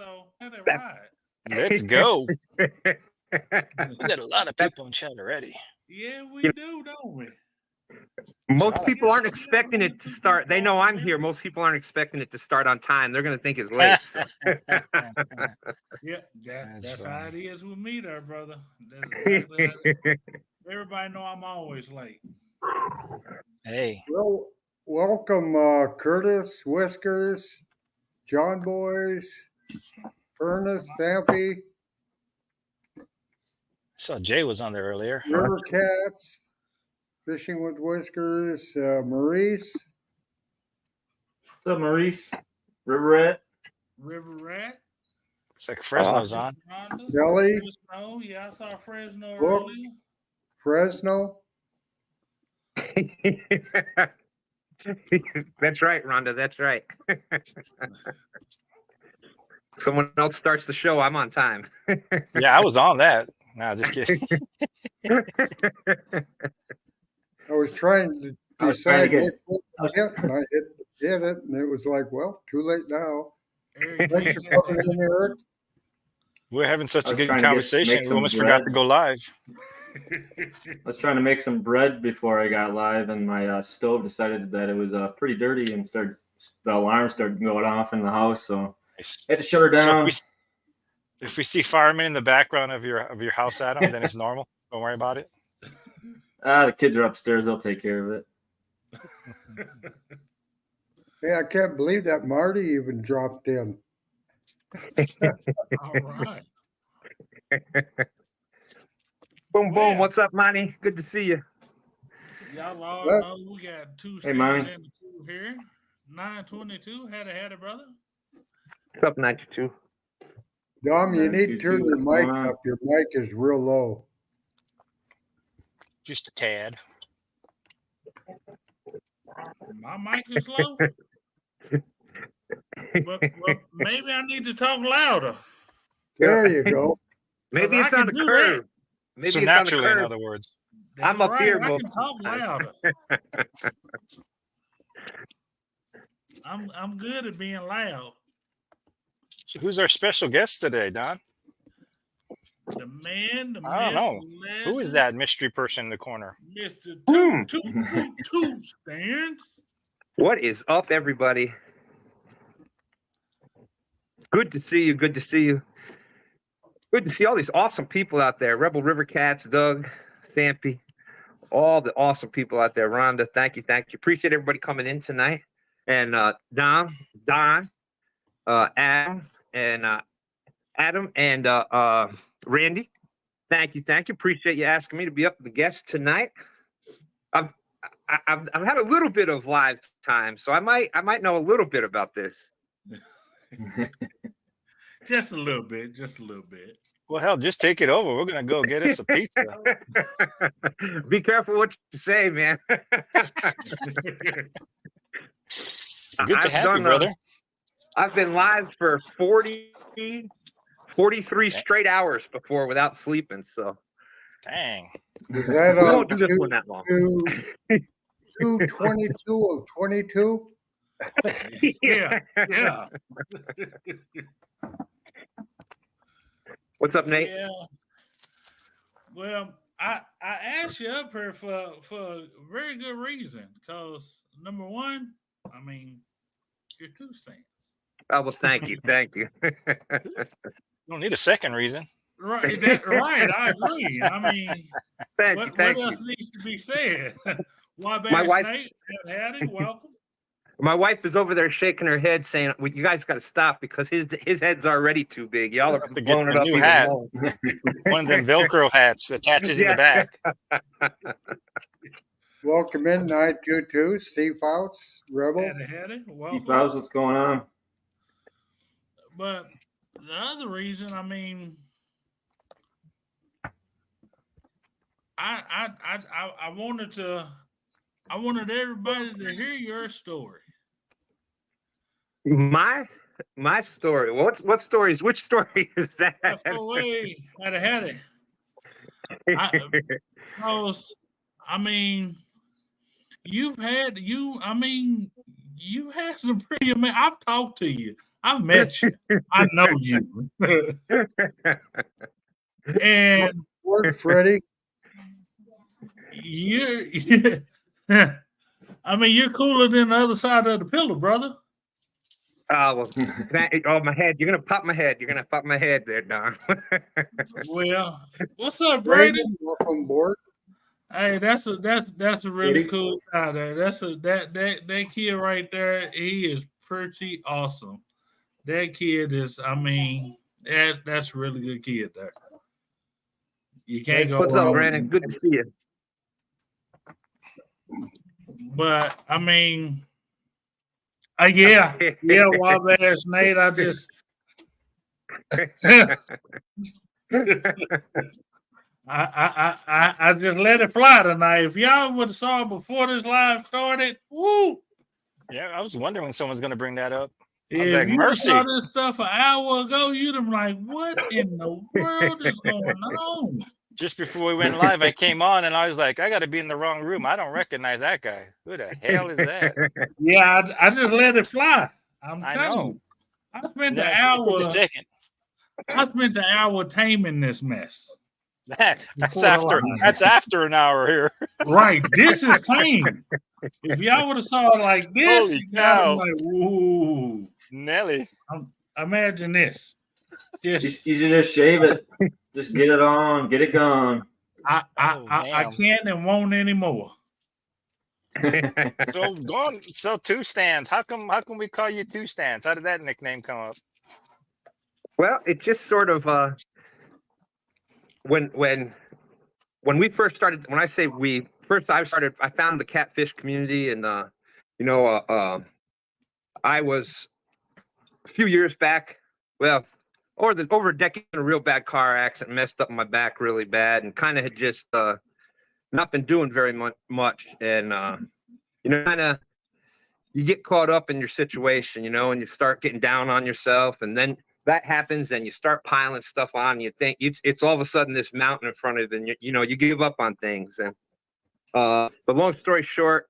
so let it That- ride. Let's go. We That's- got a lot of people in chat already. Yeah, we do, don't we? Most people aren't expecting it to start. They know I'm here. Most people aren't expecting it to start on time. They're going to think it's late. So. Yeah, That's that's how it funny. is with me, there, brother. That's exactly how it is. Everybody know I'm always late. Hey, Well, welcome, Curtis, Whiskers, John Boys, Ernest, Stampy, I saw Jay was on there earlier. River Cats, Fishing with Whiskers, Maurice, What's up, Maurice? River Rat? River Rat, It's like Fresno's on. Rhonda, Kelly, Fresno. Yeah, I saw Fresno Book. earlier. Fresno. That's right, Rhonda. That's right. Someone else starts the show. I'm on time. Yeah, I was on that. Nah, just kidding. I was trying to I was trying decide to get- which one to hit, and I hit it, and it was like, well, too late now. Eric Thanks for G. coming in, Eric. We're having such I a was good trying to conversation. make We some almost forgot bread. to go live. I was trying to make some bread before I got live, and my stove decided that it was pretty dirty, and the alarm started going off in the house, so Nice. I had to shut her So down. if we see firemen in the background of your house, Adam, then it's normal. Don't worry about it. The kids are upstairs; they'll take care of it. Hey, I can't believe that Marty even dropped in. All right. Boom, boom. Well. What's up, Monty? Good to see you. Y'all all What? know we got two Hey, stands Monty. in the queue here. 922. Had it, brother. What's up, 92? Dom, you need to 922, turn your what's mic going on? up. Your mic is real low. Just a tad. My mic is low. but maybe I need to talk louder. There you go. Maybe I it's can on a do curve. Maybe So it's on a naturally, in curve. other words. That's I'm up right. here I most can of talk the time. louder. I'm good at being loud. So who's our special guest today, Don? The man, the I don't know. Who is legend, that mystery person in the corner? Mr. Hmm. Two Stands. What is up, everybody? Good to see you. Good to see you. Good to see all these awesome people out there. Rebel River Cats, Doug, Stampy, all the awesome people out there. Rhonda, thank you. Thank you. Appreciate everybody coming in tonight. And Don, Adam, and Randy. Thank you. Thank you. Appreciate you asking me to be up the guest tonight. I've had a little bit of live time, so I might know a little bit about this. Just a little bit. Just a little bit. Well, hell, just take it over. We're gonna go get us a pizza. Be careful what you say, man. Good to I've have you, done, brother. I've been live for 43 straight hours before without sleeping, so Dang. Is that we on won't do this one that long. 222 of 22? Yeah. What's up, Nate? Yeah. Well, I asked you up here for a very good reason. Because number one, I mean, you're two stands. Oh, well, thank you. Thank you. You don't need a second reason. Right, right. I agree. I mean, Thank you. what Thank you. else needs to be said? Why My bash wife- Nate? Howdy, welcome. My wife is over there shaking her head saying, well, you guys got to stop because his head's already too big. Y'all are Have to get blowing it the up new even hat. more. One of them Velcro hats that attaches in Yeah. the back. Welcome in, 922, Steve Fouts, Rebel. Howdy, Steve welcome. Fowles, what's going on? But the other reason, I mean, I wanted everybody to hear your story. My story. What stories? Which story is that? FOA had it. I mean, you had some pretty amazing. I've talked to you. I've met you. I know you. And Word, Freddie. you're I mean, you're cooler than the other side of the pillow, brother. Well, my head. You're gonna pop my head. You're gonna pop my head there, Don. Well, what's up, Brady? Brandon, welcome aboard. Hey, that's a really Brady? cool guy there. That kid right there. He is pretty awesome. That kid is. I mean, that's a really good kid there. You can't go What's wrong. up, Brandon? Good to see you. But I mean, yeah, Wabash Nate. I just I just let it fly tonight. If y'all would have saw it before this live started, woo! Yeah, I was wondering when someone's going to bring that up. I was If like, you mercy. saw this stuff an hour ago, you'd have been like, what in the world is going on? Just before we went live, I came on and I was like, I got to be in the wrong room. I don't recognize that guy. Who the hell is that? Yeah, I just let it fly. I telling know. you. I spent Then the I took hour. a second. I spent the hour taming this mess. That's Before the after. live. That's after an hour here. Right, this is tame. If y'all would have saw it like this, Holy y'all cow. would be like, woo. Nelly. Imagine this. Just You just shave it. Just get it on, get it gone. I damn. can't and won't anymore. So two stands. How come we call you two stands? How did that nickname come up? Well, it just sort of when we first started. When I say we first, I found the catfish community, and I was a few years back. Well, over a decade in a real bad car accident, messed up my back really bad, and kind of had just not been doing very much, and kind of you get caught up in your situation, and you start getting down on yourself, and then that happens, and you start piling stuff on. And you think it's all of a sudden this mountain in front of you, and you give up on things. And but long story short,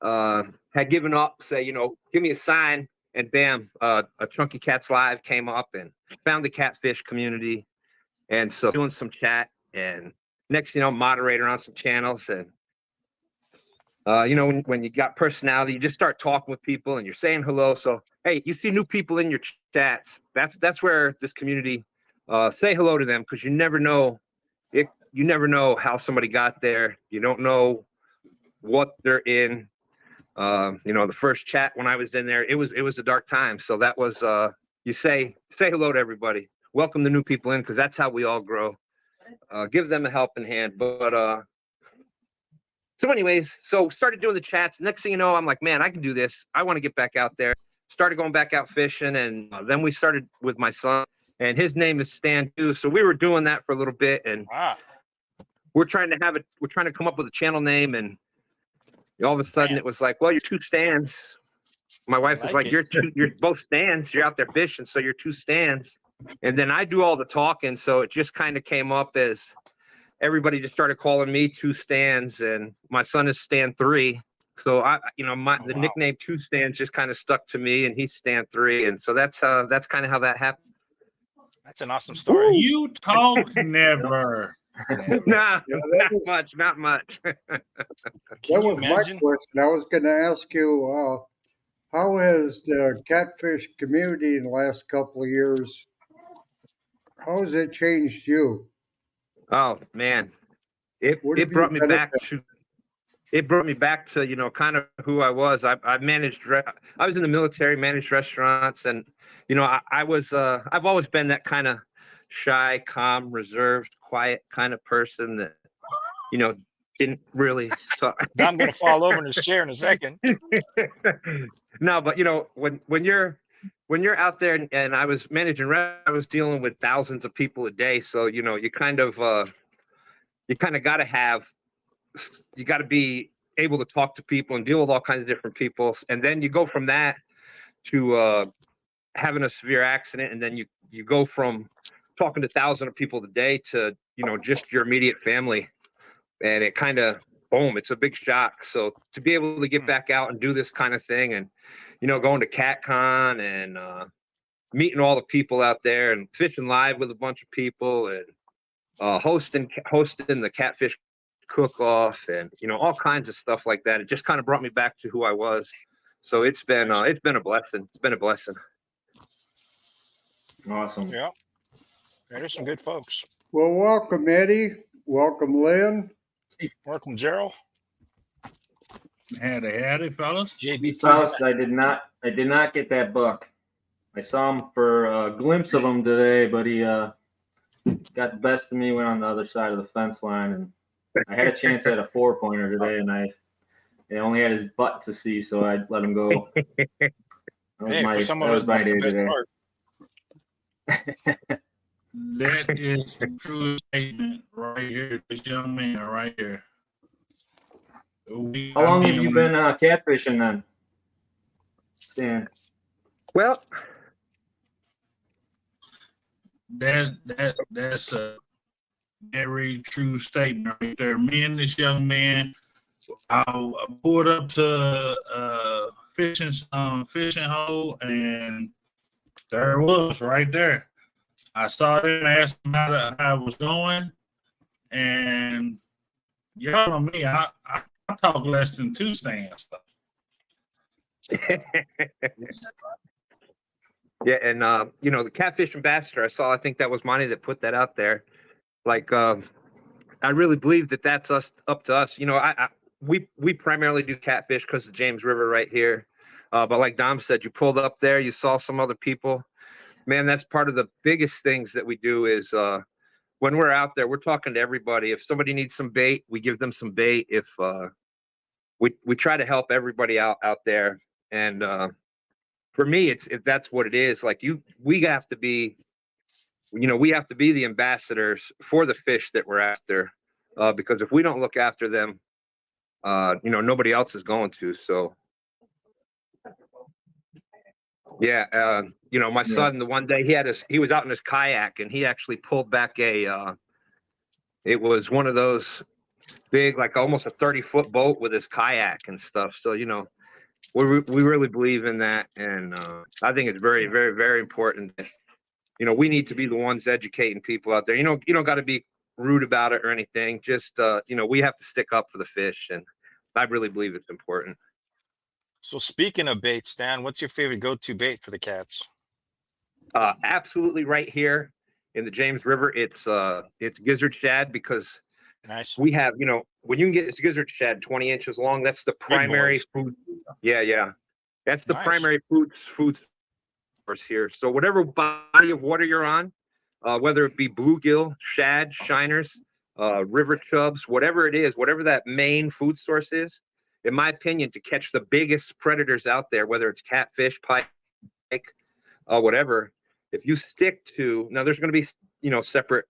had given up. Say, give me a sign. And bam, a Chunky Cats Live came up and found the catfish community. And so doing some chat, and next, moderator on some channels. And, when you got personality, you just start talking with people and you're saying hello. So, hey, you see new people in your chats. That's where this community, say hello to them, because you never know how somebody got there. You don't know what they're in. The first chat when I was in there, it was a dark time. So that was you say hello to everybody, welcome the new people in, because that's how we all grow. Give them a helping hand. But so anyways, so started doing the chats. Next thing you know, I'm like, man, I can do this. I want to get back out there. Started going back out fishing, and then we started with my son, and his name is Stan too. So we were doing that for a little bit, and we're trying to come up with a channel name, and all of a sudden it was like, well, you're two stands. My wife was like, you're both stands. You're out there fishing, so you're two stands. And then I do all the talking, so it just kind of came up as everybody just started calling me two stands, and my son is Stan 3. So the nickname two stands just kind of stuck to me, and he's Stan 3, and so that's kind of how that happened. That's an awesome story. You talk never. Nah, Yeah, not much. That was my question. I was going to ask you, how has the catfish community in the last couple of years, how has it changed you? Oh man, it brought me back to kind of who I was. I was in the military, managed restaurants, and I've always been that kind of shy, calm, reserved, quiet kind of person that didn't really talk. I'm gonna fall over in his chair in a second. No, but when you're out there, and I was managing, I was dealing with thousands of people a day, so you kind of got to be able to talk to people and deal with all kinds of different people, and then you go from that to having a severe accident, and then you go from talking to thousands of people a day to just your immediate family, and it kind of boom, it's a big shock. So to be able to get back out and do this kind of thing, and going to CatCon and meeting all the people out there and fishing live with a bunch of people and hosting the Catfish cook-off and all kinds of stuff like that. It just kind of brought me back to who I was. So it's been a blessing. It's been a blessing. Awesome. Yeah. There's some good folks. Well, welcome, Eddie. Welcome, Lynn. Welcome, Gerald. Howdy, fellas. JBT. Faust, I did not get that buck. I saw him for a glimpse of him today, but he got the best of me, went on the other side of the fence line, and I had a chance at a 4-pointer today, and I only had his butt to see, so I let him go. For some of us, my day the best today. part. That is the true statement right here. This young man right here. How long have you been catfishing then, Stan? Well, that's a very true statement right there. Me and this young man, I pulled up to fishing hole, and there it was right there. I saw it and asked him how it was going, and y'all know me, I talk less than 2 stands. Yeah, and the Catfish Ambassador, I think that was Monty that put that out there. Like, I really believe that that's up to us. We primarily do catfish because of James River right here. But like Dom said, you pulled up there, you saw some other people. Man, that's part of the biggest things that we do is when we're out there, we're talking to everybody. If somebody needs some bait, we give them some bait. If we try to help everybody out there. And for me, if that's what it is. Like we have to be the ambassadors for the fish that we're after, because if we don't look after them, nobody else is going to. So, yeah, my son, the one day he was out in his kayak and he actually pulled back it was one of those big, like almost a 30-foot boat with his kayak and stuff. So, we really believe in that. And I think it's very, very, very important that, we need to be the ones educating people out there. You don't got to be rude about it or anything. Just, we have to stick up for the fish. And I really believe it's important. So speaking of bait, Stan, what's your favorite go-to bait for the cats? Absolutely right here in the James River, it's gizzard shad, because Nice. we have, when you can get this gizzard shad 20 inches long, that's the primary boys. food. Yeah. That's the Nice. primary food source here. So whatever body of water you're on, whether it be bluegill, shad, shiners, river chubs, whatever it is, whatever that main food source is, in my opinion, to catch the biggest predators out there, whether it's catfish, pike, whatever, if you stick to, now there's going to be, separate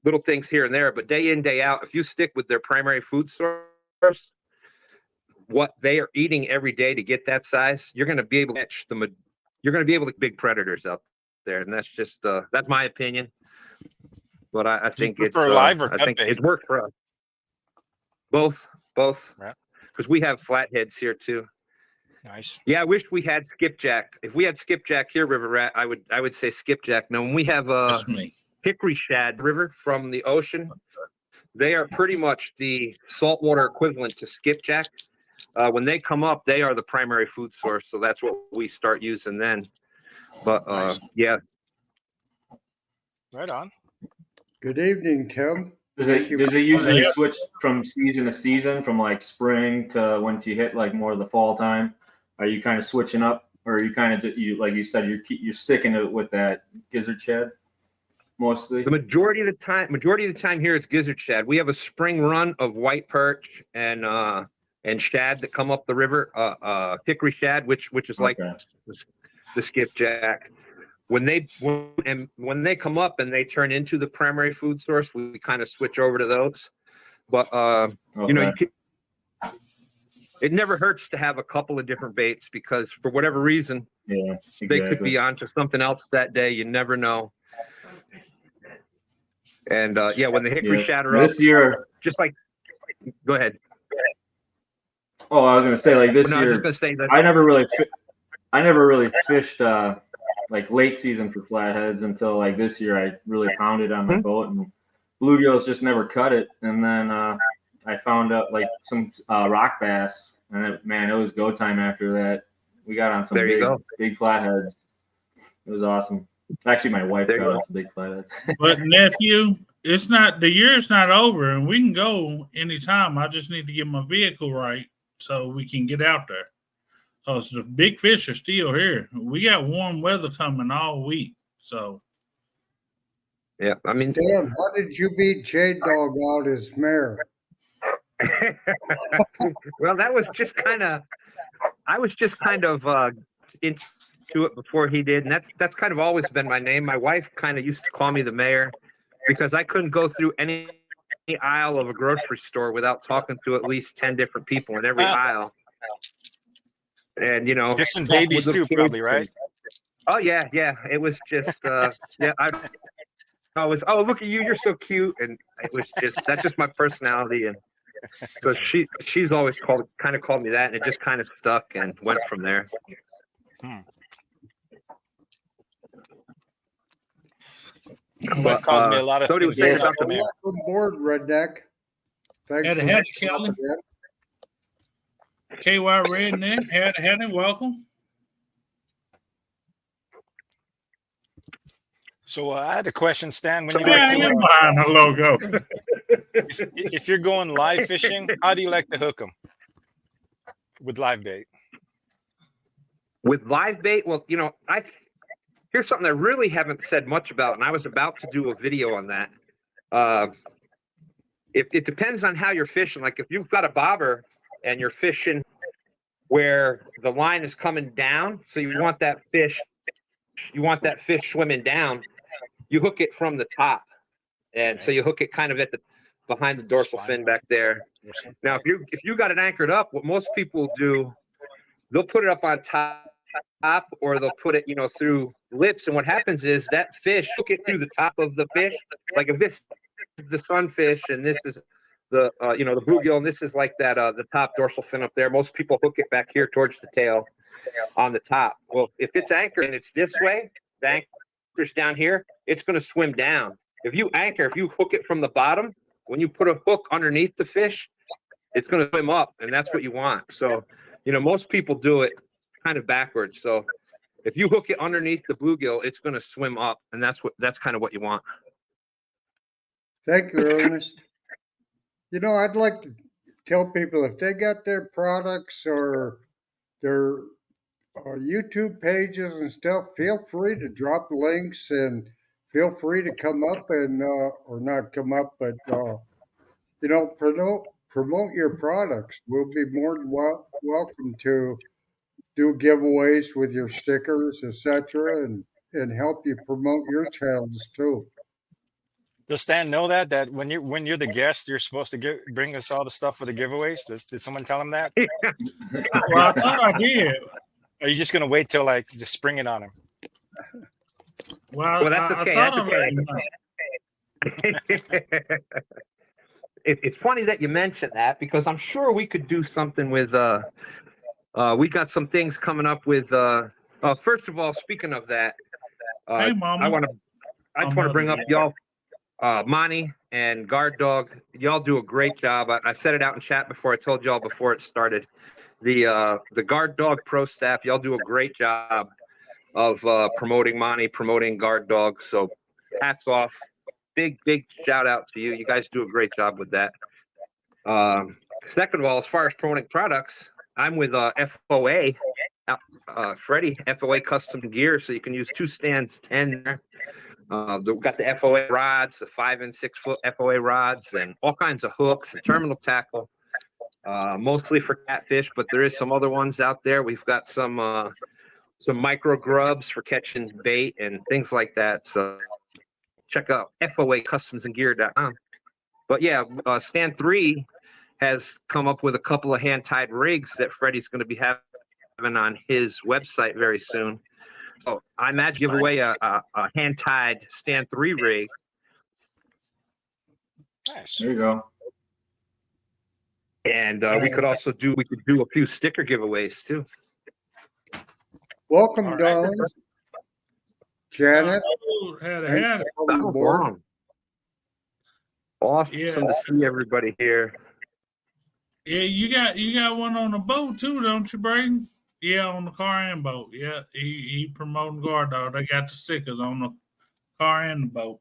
little things here and there, but day in, day out, if you stick with their primary food source, what they are eating every day to get that size, you're going to be able to catch you're going to be able to big predators out there. And that's just, that's my opinion. But I think it's, live or I cut think bait? it worked for us. Both, Right. because we have flatheads here too. Nice. Yeah, I wish we had skipjack. If we had skipjack here, River Rat, I would say skipjack. Now, when we have That's me. hickory shad river from the ocean, they are pretty much the saltwater equivalent to skipjack. When they come up, they are the primary food source, so that's what we start using then. But Nice. yeah, Right on. Good evening, Tim. Does Thank it you. usually switch from season to season, from like spring to once you hit like more of the fall time? Are you kind of switching up, or are you kind of like you said you're sticking to with that gizzard shad mostly? the majority of the time here it's gizzard shad. We have a spring run of white perch and shad that come up the river. Hickory shad, which is like Okay. the skipjack. When they come up and they turn into the primary food source, we kind of switch over to those. But Okay. it never hurts to have a couple of different baits, because for whatever reason Yeah, they could exactly. be onto something else that day. You never know. And when the hickory Yeah. shad are up, This year, just like Go ahead. Oh, I was gonna say like this No, I was year. just gonna say that. I never really fished like late season for flatheads until like this year. I really pounded on my boat, and bluegills just never cut it. And then I found out like some rock bass, and it was go time after that. We got on some big flatheads. It was awesome. Actually, my wife got on some big flatheads. But nephew, the year's not over, and we can go anytime. I just need to get my vehicle right so we can get out there. Because the big fish are still here. We got warm weather coming all week. So yeah, I mean, Stan, how did you beat J-Dog out as mayor? well, that was just kind of, I was just kind of into it before he did, and that's kind of always been my name. My wife kind of used to call me the mayor because I couldn't go through any aisle of a grocery store without talking to at least 10 different people in every aisle. And kissing babies too, probably, right? Oh yeah, it was just yeah. I was, oh, look at you, you're so cute, and it was just that's just my personality, and so she's always called me that, and it just kind of stuck and went from there. But calls me a lot of so things. Welcome aboard, Redneck. Thanks had for Kelly. KY Redneck, had it, welcome. So I had a question, Stan. When you behind the logo. if you're going live fishing, how do you like to hook them with live bait? With live bait, well, here's something I really haven't said much about, and I was about to do a video on that. It depends on how you're fishing. Like if you've got a bobber and you're fishing where the line is coming down, so you want that fish swimming down, you hook it from the top, and so you hook it kind of behind the dorsal fin back there. Now, if you got it anchored up, what most people do, they'll put it up on top, or they'll put it, through lips. And what happens is that fish hook it through the top of the fish. Like if this is the sunfish and this is the the bluegill, and this is like that the top dorsal fin up there. Most people hook it back here towards the tail on the top. Well, if it's anchored and it's this way, the anchor's down here, it's going to swim down. If you hook it from the bottom, when you put a hook underneath the fish, it's going to swim up, and that's what you want. So, most people do it kind of backwards. So if you hook it underneath the bluegill, it's going to swim up, and that's kind of what you want. Thank you, Ernest. I'd like to tell people if they got their products or their YouTube pages and stuff, feel free to drop links and feel free to come up and or not come up, but promote your products. We'll be more than welcome to do giveaways with your stickers, etc., and help you promote your channels too. Does Stan know that when you're the guest, you're supposed to bring us all the stuff for the giveaways? Did someone tell him that? Well, I thought I did. Are you just gonna wait till just spring it on him? Well, that's okay. It's funny that you mentioned that, because I'm sure we could do something with we got some things coming up with first of all, speaking of that, hey, Mama. I just want to bring up y'all, Monty and Guard Dog. Y'all do a great job. I said it out in chat before. I told y'all before it started. The Guard Dog Pro staff, y'all do a great job of promoting Monty, promoting Guard Dog. So hats off. Big shout out to you. You guys do a great job with that. Second of all, as far as promoting products, I'm with FOA, Freddie, FOA Custom Gear. So you can use 2 stands 10 there. We've got the FOA rods, the 5 and 6 foot FOA rods, and all kinds of hooks and terminal tackle, mostly for catfish, but there is some other ones out there. We've got some micro grubs for catching bait and things like that. So check out FOAcustomsandgear.com. But yeah, Stand 3 has come up with a couple of hand-tied rigs that Freddie's going to be having on his website very soon. So I imagine give away a hand-tied Stand 3 rig. Nice. There you go. And we could do a few sticker giveaways too. Welcome, All right. darling. Janet, Oh, had thanks it. for coming aboard. Awesome Yeah. to see everybody here. Yeah, you got one on the boat too, don't you, Braden? Yeah, on the car and boat. Yeah, he promoting Guard Dog. They got the stickers on the car and the boat.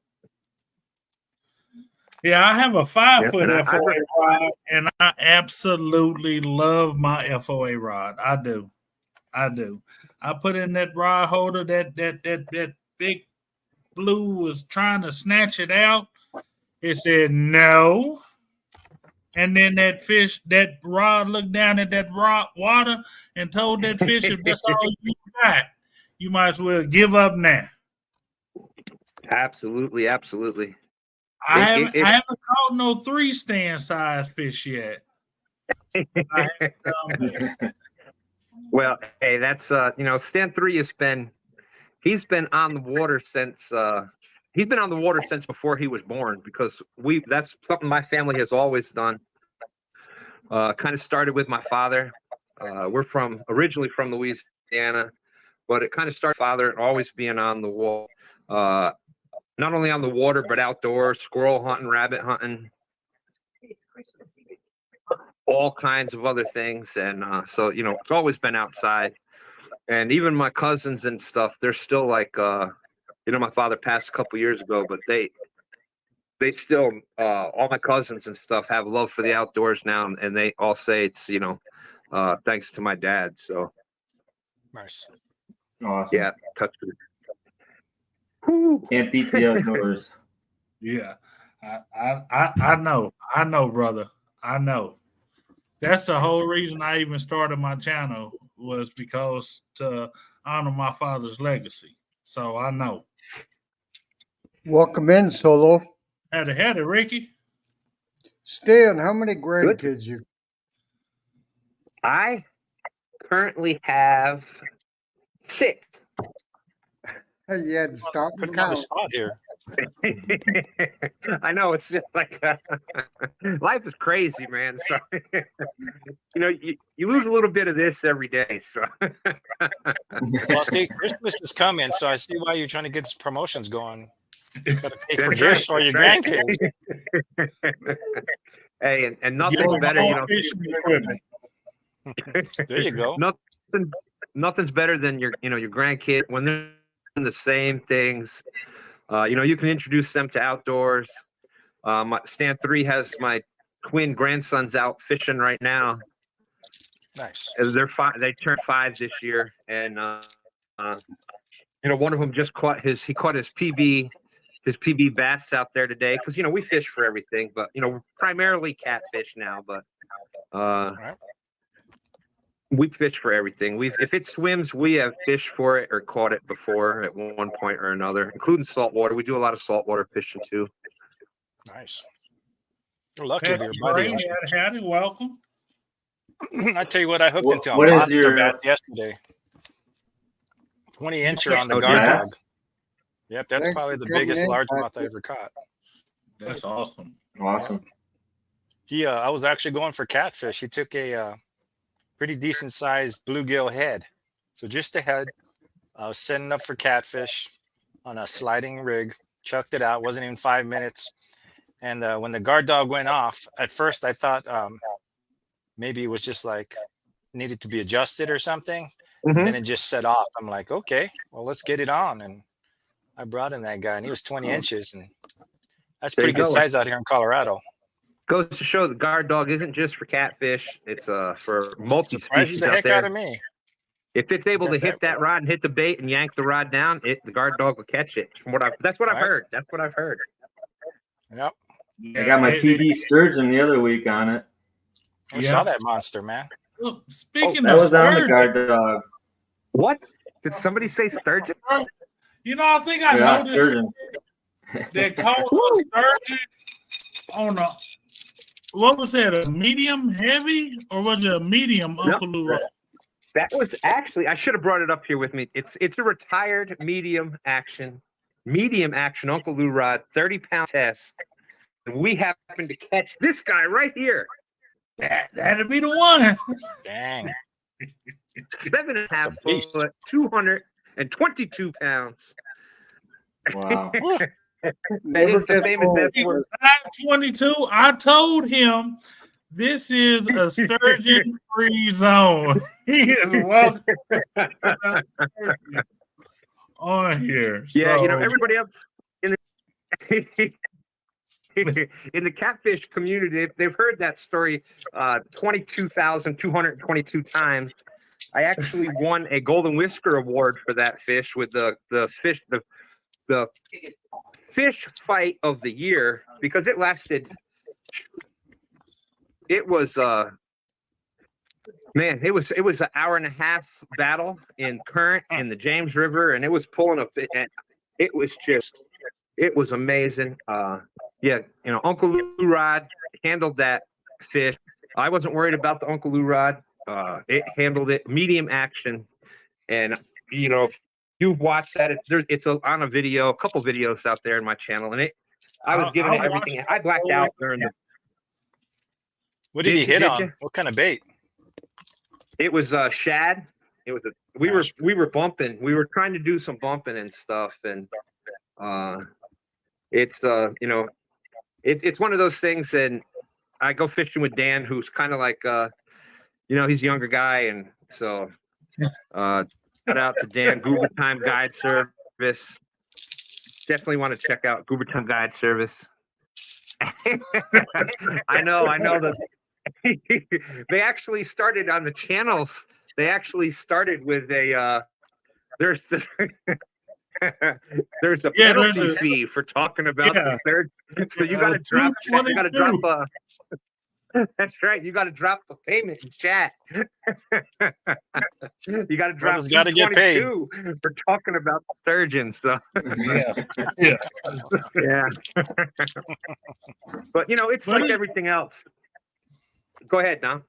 Yeah, I have a 5-foot and FOA rod, and I absolutely love my FOA rod. I do. I put in that rod holder. That big blue was trying to snatch it out. It said no. And then that rod looked down at that water and told that fish, if that's all you got, you might as well give up now. Absolutely. I haven't caught no 3-stand size fish yet. I haven't done that. Well, hey, that's Stan 3 he's been on the water since before he was born, because that's something my family has always done. Kind of started with my father. We're originally from Louisiana, but it kind of started with my father always being on the wall. Not only on the water, but outdoors, squirrel hunting, rabbit hunting, all kinds of other things. And so, it's always been outside. And even my cousins and stuff, they're still like, my father passed a couple years ago, but they still, all my cousins and stuff have love for the outdoors now. And they all say it's, thanks to my dad. So. Nice. Awesome. Yeah. Touch it. Can't beat the outdoors. Yeah, I know, brother. I know. That's the whole reason I even started my channel, was because to honor my father's legacy. So I know. Welcome in, Solo. Had it, Ricky. Stan, how many grandkids you? I currently have 6. You had to stop Put and him on the count. spot here. I know, it's just like life is crazy, man. So you lose a little bit of this every day. So Well, see, Christmas is coming, so I see why you're trying to get these promotions going. You got to pay for That's gifts right, for your that's grandkids. Hey, and nothing's better, Fishing equipment. There you go. nothing's better than your grandkid when they're doing the same things. You can introduce them to outdoors. Stan 3 has my twin grandsons out fishing right now. Nice. They're 5. They turned 5 this year, and one of them just caught his PB bass out there today, because we fish for everything, but primarily catfish now, but Right. we fish for everything. If it swims, we have fished for it or caught it before at one point or another, including saltwater. We do a lot of saltwater fishing too. Nice. You're lucky to be a buddy. Howdy, welcome. I tell you what, I hooked into a what is monster your- bass yesterday. 20-incher on the Oh, guard yeah? dog. Yep, that's Thanks probably for the coming biggest in, largemouth I Patrick. ever caught. That's awesome. Awesome. I was actually going for catfish. He took a pretty decent sized bluegill head. So just a head. I was setting up for catfish on a sliding rig, chucked it out, wasn't even 5 minutes. And when the guard dog went off, at first I thought maybe it was just like needed to be adjusted or something. Mhm. Then it just set off. I'm like, okay, well, let's get it on. And I brought in that guy, and he was 20 inches. And that's There pretty you good go. size out here in Colorado. Goes to show the guard dog isn't just for catfish; it's for Surprised multi-species the out heck out there. of me. If it's able to Got hit that that rod and hit the bait and yank the rod down, the guard dog will catch it. That's what I've Right. heard. That's what I've heard. Yep. I got my PB sturgeon the other week on it. I Yeah. saw that monster, man. Look, speaking That of was on the sturgeon, guard dog. What? Did somebody say sturgeon? I think I Yeah, noticed sturgeon. they called a sturgeon on a, what was that, a medium heavy, or was it a medium Uncle Lou? That was actually, I should have brought it up here with me. It's a retired medium action Uncle Lou rod, 30-pound test. And we happened to catch this guy right here. That'd be the one. Dang. 7.5 beast. foot, 222 pounds. Wow. That Never is the gets famous old. F word. 22. I told him this is a sturgeon-free zone. He is welcome on here. Yeah, So, everybody else in the in the catfish community, they've heard that story 22,222 times. I actually won a Golden Whisker Award for that fish with the fish fight of the year, because it lasted. It was man, it was an hour and a half battle in current in the James River, and it was pulling a fish. It was amazing. Yeah, Uncle Lou Rod handled that fish. I wasn't worried about the Uncle Lou Rod. It handled it medium action, and if you've watched that, it's on a video, a couple videos out there in my channel, and I was giving it everything. I blacked out during the. What did he hit did on? you? What kind of bait? It was shad. It was we were bumping. We were trying to do some bumping and stuff, and it's it's one of those things. And I go fishing with Dan, who's kind of like he's a younger guy, and so shout out to Dan, Goober Time Guide Service. Definitely want to check out Goober Time Guide Service. I know that. They actually started on the channels. They actually started with a there's a penalty fee for talking about the third. So you got to drop. You got to drop a. That's right. You got to drop the payment in chat. You got to drop. Got to get paid for talking about sturgeon. So yeah. yeah. But it's like everything else. Go ahead, Dom.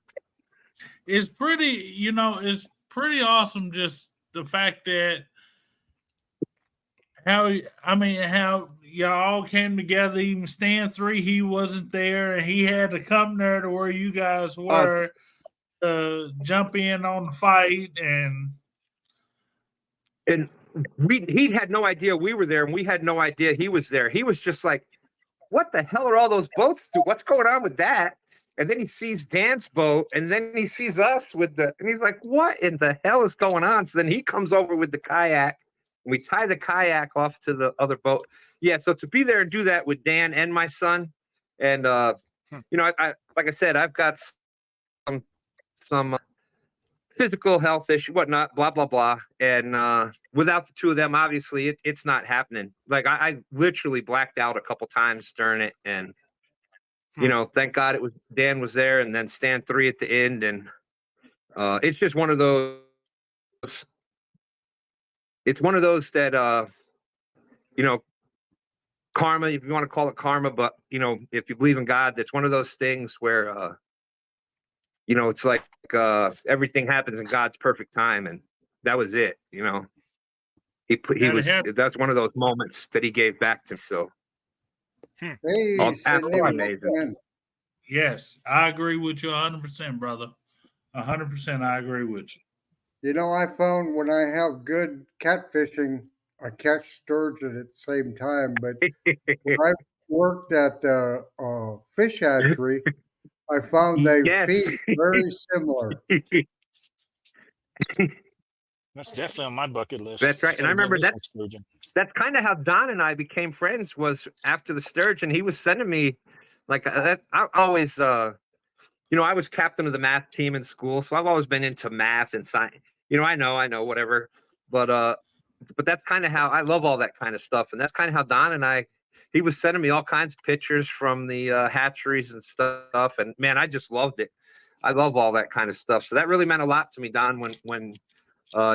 It's pretty, it's pretty awesome. Just the fact that how y'all all came together. Even Stand 3, he wasn't there, and he had to come there to where you guys were to jump in on the fight, and he had no idea we were there, and we had no idea he was there. He was just like, "What the hell are all those boats doing? What's going on with that?" And then he sees Dan's boat, and then he sees us and he's like, "What in the hell is going on?" So then he comes over with the kayak, and we tie the kayak off to the other boat. Yeah, so to be there and do that with Dan and my son, and I like I said, I've got some physical health issue, whatnot, blah blah blah, and without the two of them, obviously, it's not happening. Like I literally blacked out a couple times during it, and. Thank God Dan was there, and then Stand 3 at the end, and it's just one of those. It's one of those that karma, if you want to call it karma, but if you believe in God, that's one of those things where it's like everything happens in God's perfect time, and that was it. That's one of those moments that he gave back to me. So. Hey, absolutely amazing. Yes, I agree with you 100%, brother. 100%, I agree with you. I found when I have good catfishing, I catch sturgeon at the same time. But when I worked at the fish hatchery, I found they feed very similar. That's definitely on my bucket list. That's right. And I remember that's kind of how Don and I became friends, was after the sturgeon. He was sending me like I always, I was captain of the math team in school. So I've always been into math and science. I know, whatever. But that's kind of how I love all that kind of stuff. And that's kind of how Don and he was sending me all kinds of pictures from the hatcheries and stuff. And man, I just loved it. I love all that kind of stuff. So that really meant a lot to me, Don, when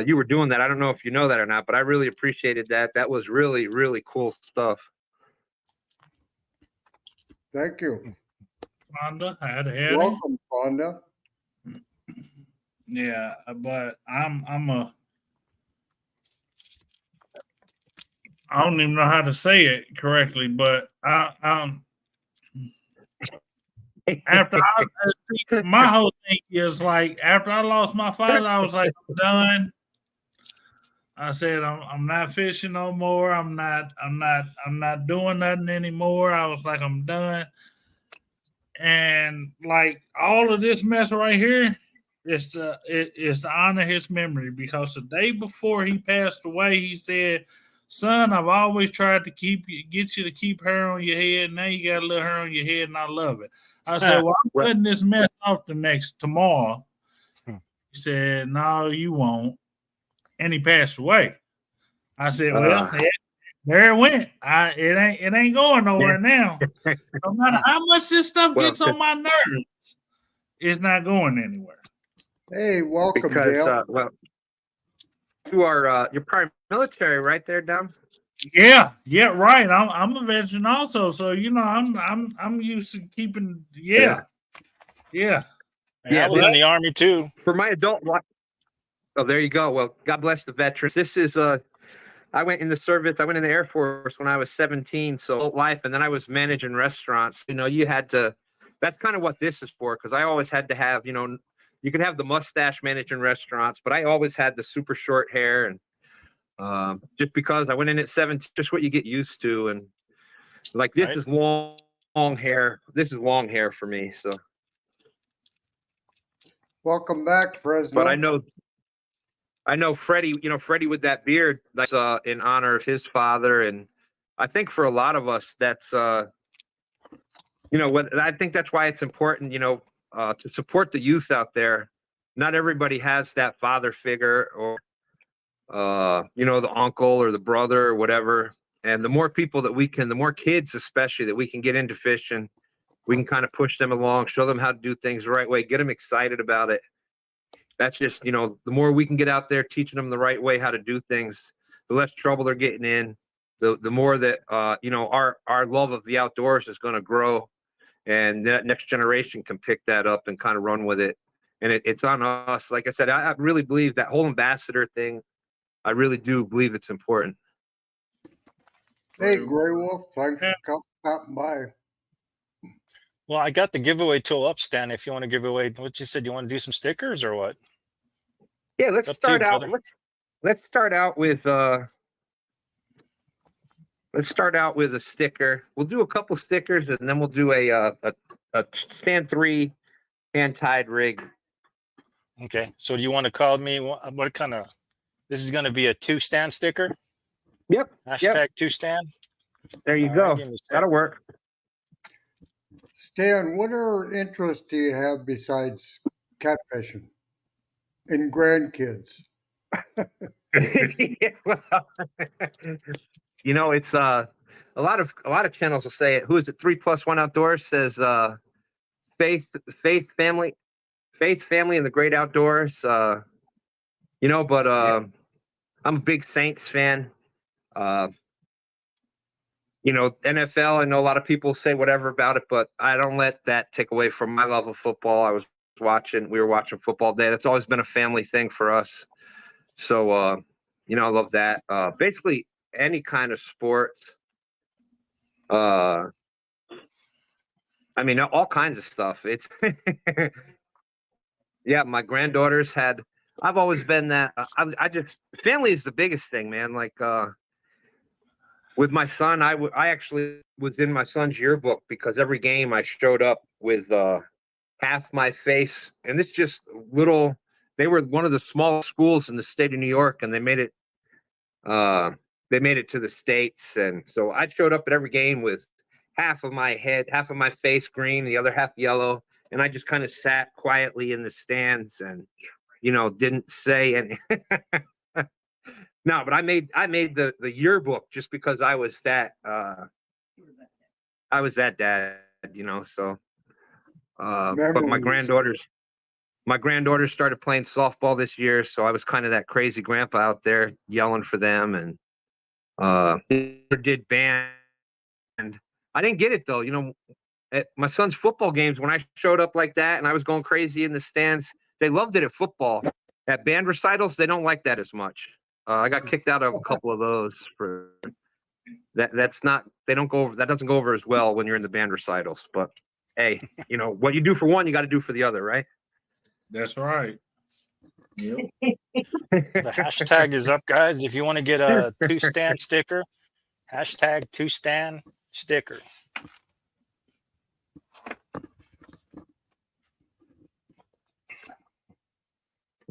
you were doing that. I don't know if you know that or not, but I really appreciated that. That was really, really cool stuff. Thank you. Fonda, I had to add Welcome, Fonda. Yeah, but I don't even know how to say it correctly, but After my whole thing is like, after I lost my father, I was like, I'm done. I said, I'm not fishing no more. I'm not doing nothing anymore. I was like, I'm done. And like all of this mess right here is to honor his memory, because the day before he passed away, he said, "Son, I've always tried to get you to keep hair on your head. Now you got a little hair on your head, and I love it." I said, "Well, I'm cutting this mess off tomorrow." He said, "No, you won't," and he passed away. I said, "Well, there it went. It ain't going nowhere now. No matter how much this stuff gets on my nerves, it's not going anywhere." Hey, welcome, Because Dale. you're part military, right there, Dom? Yeah, right. I'm a veteran also, so I'm used to keeping. Yeah. I was in the Army too. For my adult life. Oh, there you go. Well, God bless the veterans. This is I went in the service. I went in the Air Force when I was 17, so adult life, and then I was managing restaurants. You had to. That's kind of what this is for, because I always had to have. You could have the mustache managing restaurants, but I always had the super short hair, and just because I went in at 17, just what you get used to, and like this is long hair. This is long hair for me. So Welcome back, President. But I know Freddie, Freddie with that beard, that's in honor of his father. And I think for a lot of us, that's, I think that's why it's important, to support the youth out there. Not everybody has that father figure or, the uncle or the brother or whatever. And the more people that the more kids especially that we can get into fishing, we can kind of push them along, show them how to do things the right way, get them excited about it. That's just, the more we can get out there teaching them the right way how to do things, the less trouble they're getting in, the more that, our love of the outdoors is going to grow, and that next generation can pick that up and kind of run with it. And it's on us. Like I said, I really believe that whole ambassador thing, I really do believe it's important. Hey, Gray Wolf, thanks for stopping by. Well, I got the giveaway tool up, Stan. If you want to give away, what you said, you want to do some stickers or what? Yeah, let's start out. Let's start out with a sticker. We'll do a couple stickers, and then we'll do a stand 3 hand tied rig. Okay. So do you want to call me? What kind of? This is going to be a 2-stand sticker. Yep. Hashtag 2-stand. There you go. That'll work. Stan, what other interests do you have besides catfishing and grandkids? It's a lot of channels will say it. Who is it? 3+1 Outdoors says faith, family, and the great outdoors. But I'm a big Saints fan. NFL, I know a lot of people say whatever about it, but I don't let that take away from my love of football. We were watching football day. That's always been a family thing for us. So, I love that. Basically any kind of sports. All kinds of stuff. It's, yeah, my granddaughters I've always been that. Family is the biggest thing, man. Like, with my son, I actually was in my son's yearbook because every game I showed up with half my face, and it's just little. They were one of the smallest schools in the state of New York, and they made it. They made it to the States, and so I showed up at every game with half of my head, half of my face green, the other half yellow, and I just kind of sat quietly in the stands and, didn't say anything. No, but I made the yearbook just because I was that dad, so but my granddaughters started playing softball this year, so I was kind of that crazy grandpa out there yelling for them, and did band. And I didn't get it though, at my son's football games, when I showed up like that and I was going crazy in the stands, they loved it at football. At band recitals, they don't like that as much. I got kicked out of a couple of those for that. That doesn't go over as well when you're in the band recitals. But hey, what you do for one, you got to do for the other, right? That's right. Yep. The hashtag is up, guys. If you want to get a 2-stand sticker, hashtag 2-stand sticker.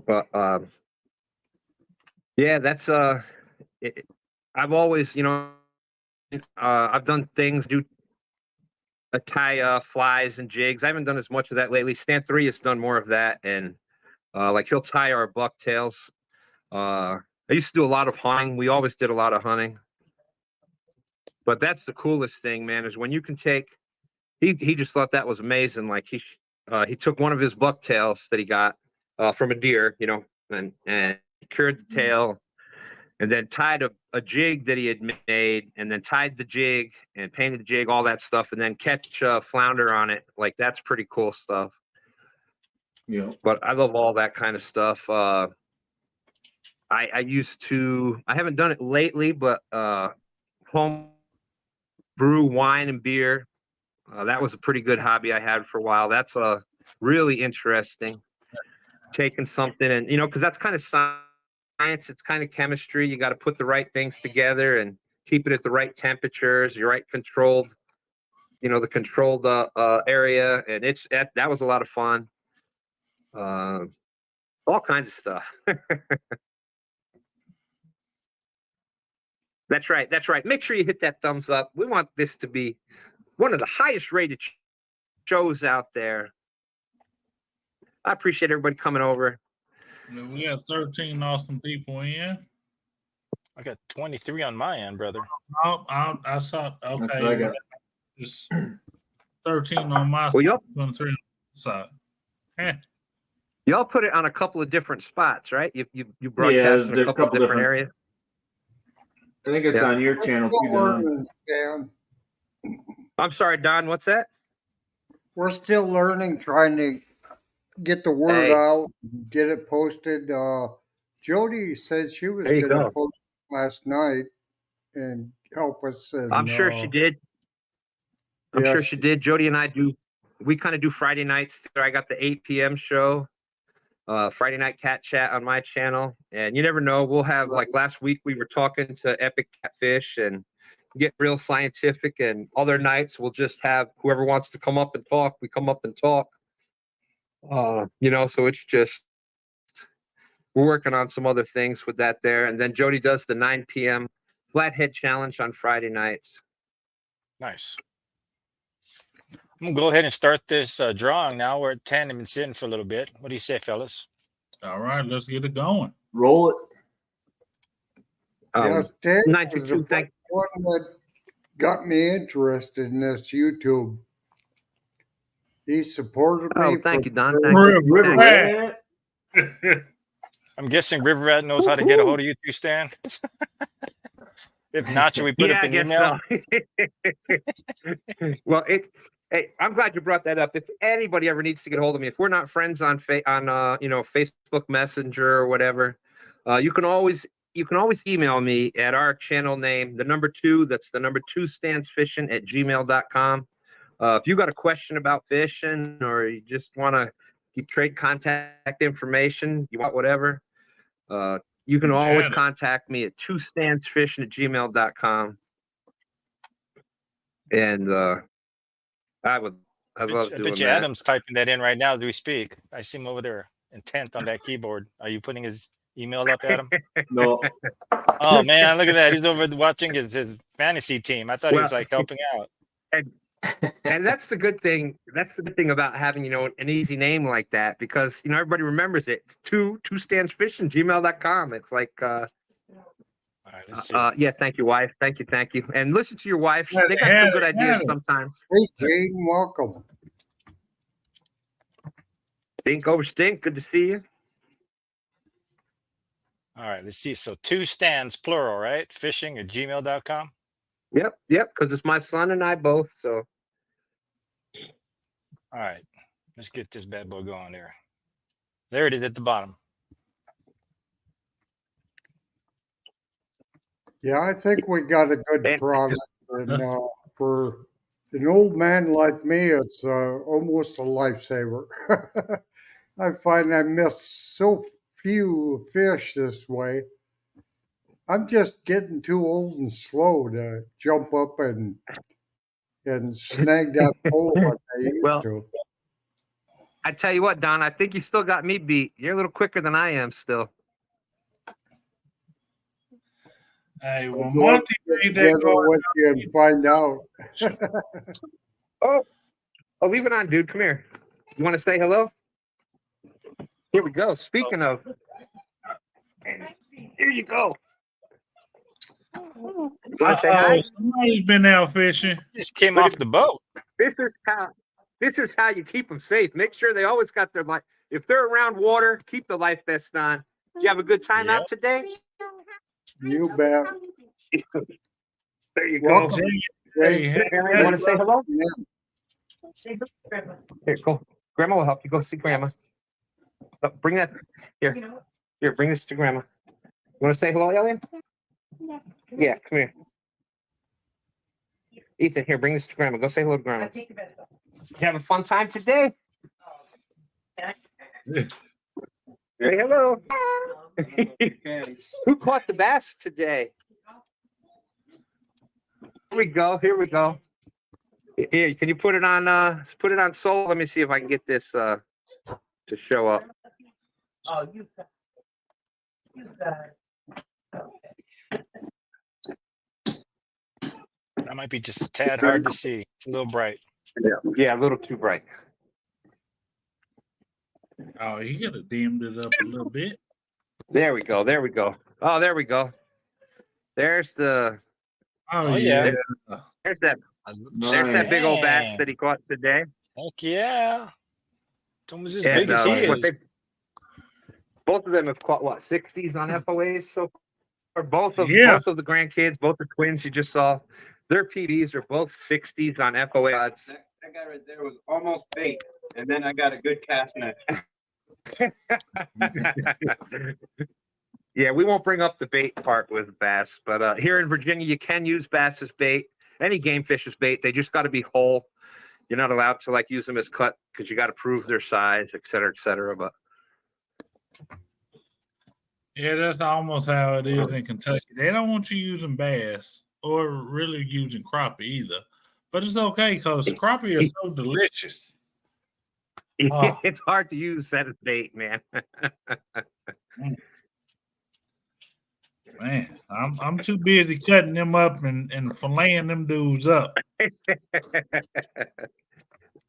But yeah, that's I've always, I've done things, tie flies and jigs. I haven't done as much of that lately. Stand 3 has done more of that, and like he'll tie our bucktails. I used to do a lot of hunting. We always did a lot of hunting. But that's the coolest thing, man, is when you can take. He just thought that was amazing. Like he took one of his bucktails that he got from a deer, and cured the tail, and then tied a jig that he had made, and then tied the jig and painted the jig, all that stuff, and then catch a flounder on it. Like, that's pretty cool stuff. Yeah. But I love all that kind of stuff. I haven't done it lately, but home brew wine and beer. That was a pretty good hobby I had for a while. That's really interesting. Taking something and, because that's kind of science. It's kind of chemistry. You got to put the right things together and keep it at the right temperatures, your right controlled, the controlled area. And that was a lot of fun. All kinds of stuff. That's right. That's right. Make sure you hit that thumbs up. We want this to be one of the highest rated shows out there. I appreciate everybody coming over. We have 13 awesome people in. I got 23 on my end, brother. Oh, I saw. That's what I Okay, got. it's 13 on my Well, side, 23 on the side. Heh. Y'all put it on a couple of different spots, right? You Yeah, broadcast in there's a couple of different areas. I think it's Yeah. on your We're channel still too, Don. learning, Stan. I'm sorry, Don. What's that? We're still learning, trying to get the word Hey. out, get it posted. Jody said she was There you going to go. post last night and help us. And, I'm sure she did. I'm yeah, sure she did. Jody and I we kind of do Friday nights. I got the 8 p.m. show, Friday Night Cat Chat on my channel. And you never know. We'll have, like last week, we were talking to Epic Catfish and get real scientific. And other nights, we'll just have whoever wants to come up and talk. We come up and talk. So it's just, we're working on some other things with that there. And then Jody does the 9 p.m. Flathead Challenge on Friday nights. Nice. I'm gonna go ahead and start this drawing now. We're at 10 and been sitting for a little bit. What do you say, fellas? All right, let's get it going. Roll it. yes, Dave was 922, the first one that got me interested in this YouTube. He supported me. Oh, thank you, Don. Thank Thank you. River Thank you. Rat. I'm guessing River Rat knows how to get a hold of you two, Stan. If not, should we put Yeah, up I an guess email? so. Well, hey, I'm glad you brought that up. If anybody ever needs to get a hold of me, if we're not friends on Facebook Messenger or whatever, you can always email me at our channel name, the number 2. That's the number 2 standsfishing@gmail.com. If you got a question about fishing or you just want to trade contact information, you want whatever, you can always contact me at 2standsfishing@gmail.com. And I'd love I doing bet you that. Adam's typing that in right now as we speak. I see him over there intent on that keyboard. Are you putting his email up, Adam? No. Oh man, look at that. He's over watching his fantasy team. I thought he was Well, like helping out. And that's the good thing. That's the good thing about having, an easy name like that, because, everybody remembers it. It's 2standsfishing@gmail.com. It's like, All right, let's see. yeah, thank you, wife. Thank you. And listen to your wife. They got some good ideas sometimes. Hey, Jane, welcome. Stink over stink. Good to see you. All right, let's see. So 2 stands plural, right? Fishing@gmail.com. Yep. Because it's my son and I both. So. All right, let's get this bad boy going there. There it is at the bottom. Yeah, I think we got a good And- product and, for an old man like me, it's almost a lifesaver. I find I miss so few fish this way. I'm just getting too old and slow to jump up and snag that pole like I used Well, to. I tell you what, Don, I think you still got me beat. You're a little quicker than I am still. Hey, well, I'd love Monty to get made that together go. with you and find out. Oh, leave it on, dude. Come here. You want to say hello? Here we go. Speaking of, here you go. You want to say hi? Somebody's been out fishing. Just came Look off at- the boat. This is how you keep them safe. Make sure they always got their life. If they're around water, keep the life vest on. Did you have a good time Yep. out today? You bet. There you Well, go. hey, You hey, want to say hello? Yeah. Here, go. Grandma will help you. Go see Grandma. Oh, bring that here. Here, bring this to Grandma. You want to say hello, Alien? Yeah, come here. Ethan, here, bring this to Grandma. Go say hello to Grandma. You have a fun time today? Say hello. Who caught the bass today? Here we go. Here we go. Here, can you put it on Soul? Let me see if I can get this to show up. Oh, you got That might be just a tad hard to see. It's a little bright. Yeah, a little too bright. Oh, he could have dimmed it up a little bit. There we go. There we go. Oh, there we go. There's the Oh, Oh, yeah. yeah. there's that big old bass that he caught today. Heck yeah. It's almost as And, big as he what is. both of them have caught what 60s on FOAs so or both of Yeah. the grandkids, both the twins you just saw. Their PBs are both 60s on FOA. that guy right there was almost bait, and then I got a good cast net. Yeah, we won't bring up the bait part with bass, but here in Virginia, you can use bass as bait. Any game fish as bait. They just got to be whole. You're not allowed to like use them as cut because you got to prove their size, et cetera, et cetera. But Yeah, that's almost how it is in Kentucky. They don't want you using bass or really using crappie either. But it's okay because crappie is so delicious. Oh. it's hard to use that as bait, man. Man, I'm too busy cutting them up and filleting them dudes up.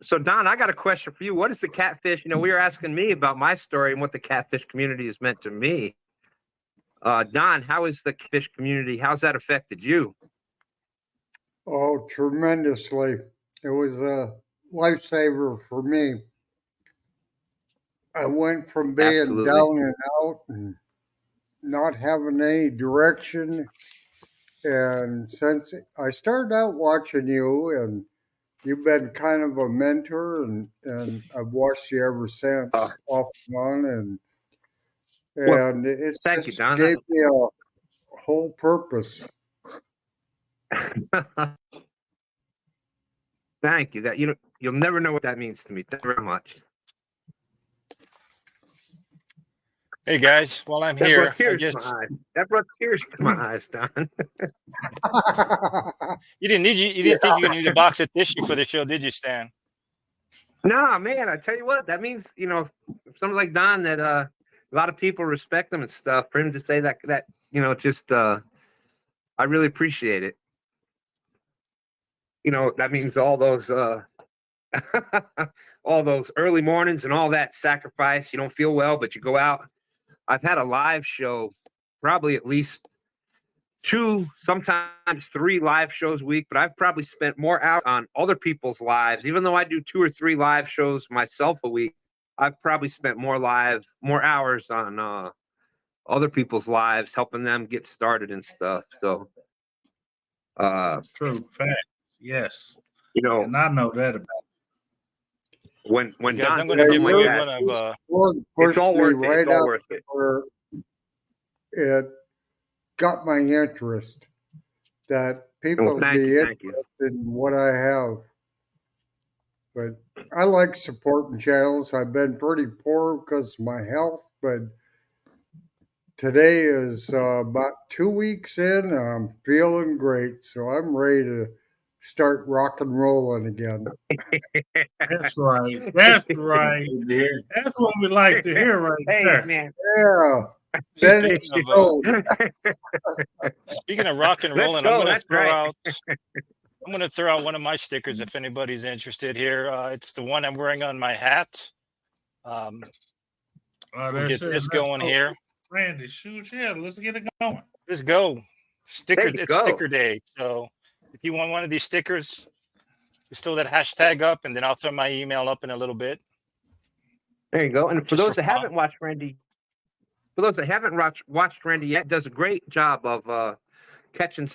So Don, I got a question for you. What is the catfish? You know, we were asking me about my story and what the catfish community has meant to me. Don, how is the fish community? How's that affected you? Oh, tremendously. It was a lifesaver for me. I went from being Absolutely. down and out and not having any direction. And since I started out watching you, and you've been kind of a mentor, and I've watched you ever since, off and on. And Well, it thank you, just Don. gave me a whole purpose. Thank you. That you'll never know what that means to me. Thank you very much. Hey guys, while I'm That here, brought I tears guess to my eyes. That brought tears to my eyes, Don. you didn't think you're gonna need a box of tissue for the show, did you, Stan? No, man, I tell you what, that means, someone like Don that a lot of people respect him and stuff. For him to say that just I really appreciate it. That means all those all those early mornings and all that sacrifice. You don't feel well, but you go out. I've had a live show, probably at least 2, sometimes 3 live shows a week, but I've probably spent more hours on other people's lives. Even though I do 2 or 3 live shows myself a week, I've probably spent more hours on other people's lives, helping them get started and stuff. So, True fact. Yes. you know, And I know that about when Guys, Don I'm gonna says give like away that, one of One it's pushed all me worth it. right It's all out worth it. where it got my interest that people Well, thank be you, thank you. interested in what I have. but I like supporting channels. I've been pretty poor because of my health, but today is about 2 weeks in, and I'm feeling great. So I'm ready to start rock and rolling again. That's right. That's right. Good to hear. That's what we like to hear right Hey, there. man. Yeah. Then Speaking it's of, gold. Speaking of rock and Let's rolling, go, I'm gonna that's throw right. out. I'm gonna throw out one of my stickers if anybody's interested here. It's the one I'm wearing on my hat. Oh, We'll that's get it. this Let's going go. here. Randy, shoot, yeah, let's get it going. Let's go. Sticker. you It's go. sticker day. So if you want one of these stickers, just throw that hashtag up, and then I'll throw my email up in a little bit. There you go. And for Just those for that fun. haven't watched Randy, watched Randy yet, does a great job of catching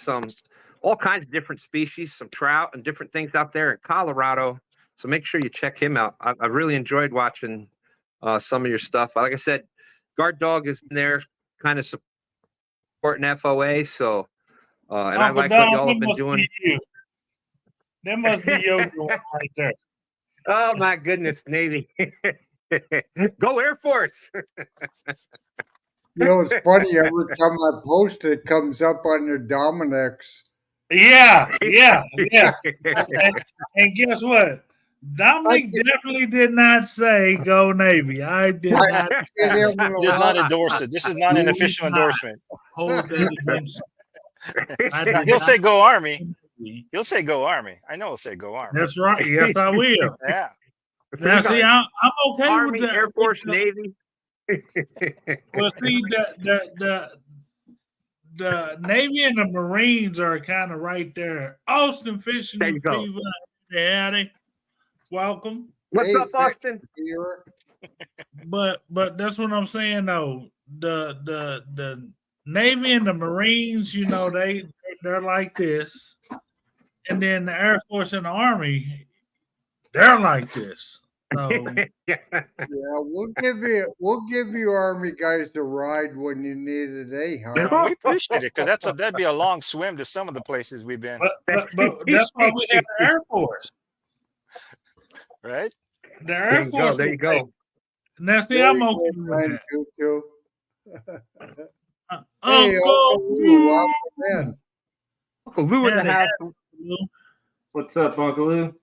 all kinds of different species, some trout and different things out there in Colorado. So make sure you check him out. I really enjoyed watching some of your stuff. Like I said, Guard Dog is in there kind of supporting FOA. So, and I Uncle like Don, what y'all that have been must doing. be you. That must be your doing right there. Oh my goodness, Navy. Go Air Force. You know, it's funny. Every time I post it, comes up on the Dominic's. Yeah. And guess what? Dominic definitely did not say go Navy. I did not Get him in He does not a lot. endorse it. This is not an official endorsement. hold that against me. I did He'll not say go Army. say- He'll say go Army. I know he'll say go Army. That's right. Yes, I will. Yeah. Now, see, I'm okay Army, with that. Air Force, with the- Navy. Well, see, the Navy and the Marines are kind of right there. Austin Fishing There and you go. Fever, howdy, welcome. What's Hey, up, Austin? Here. But that's what I'm saying though. The Navy and the Marines, you know, they're like this, and then the Air Force and the Army, they're like this. So Yeah. Yeah, we'll give you Army guys a ride when you need it, huh? We appreciate it because that'd be a long swim to some of the places we've been. but that's why we have the Air Force. Right? The There Air you Force. go. There you go. Now, see, There I'm you okay go, with man, that. Tutu. Hey, Uncle Uncle Lou, welcome in. Uncle Lou in the Yeah, house. What's up, Uncle Lou?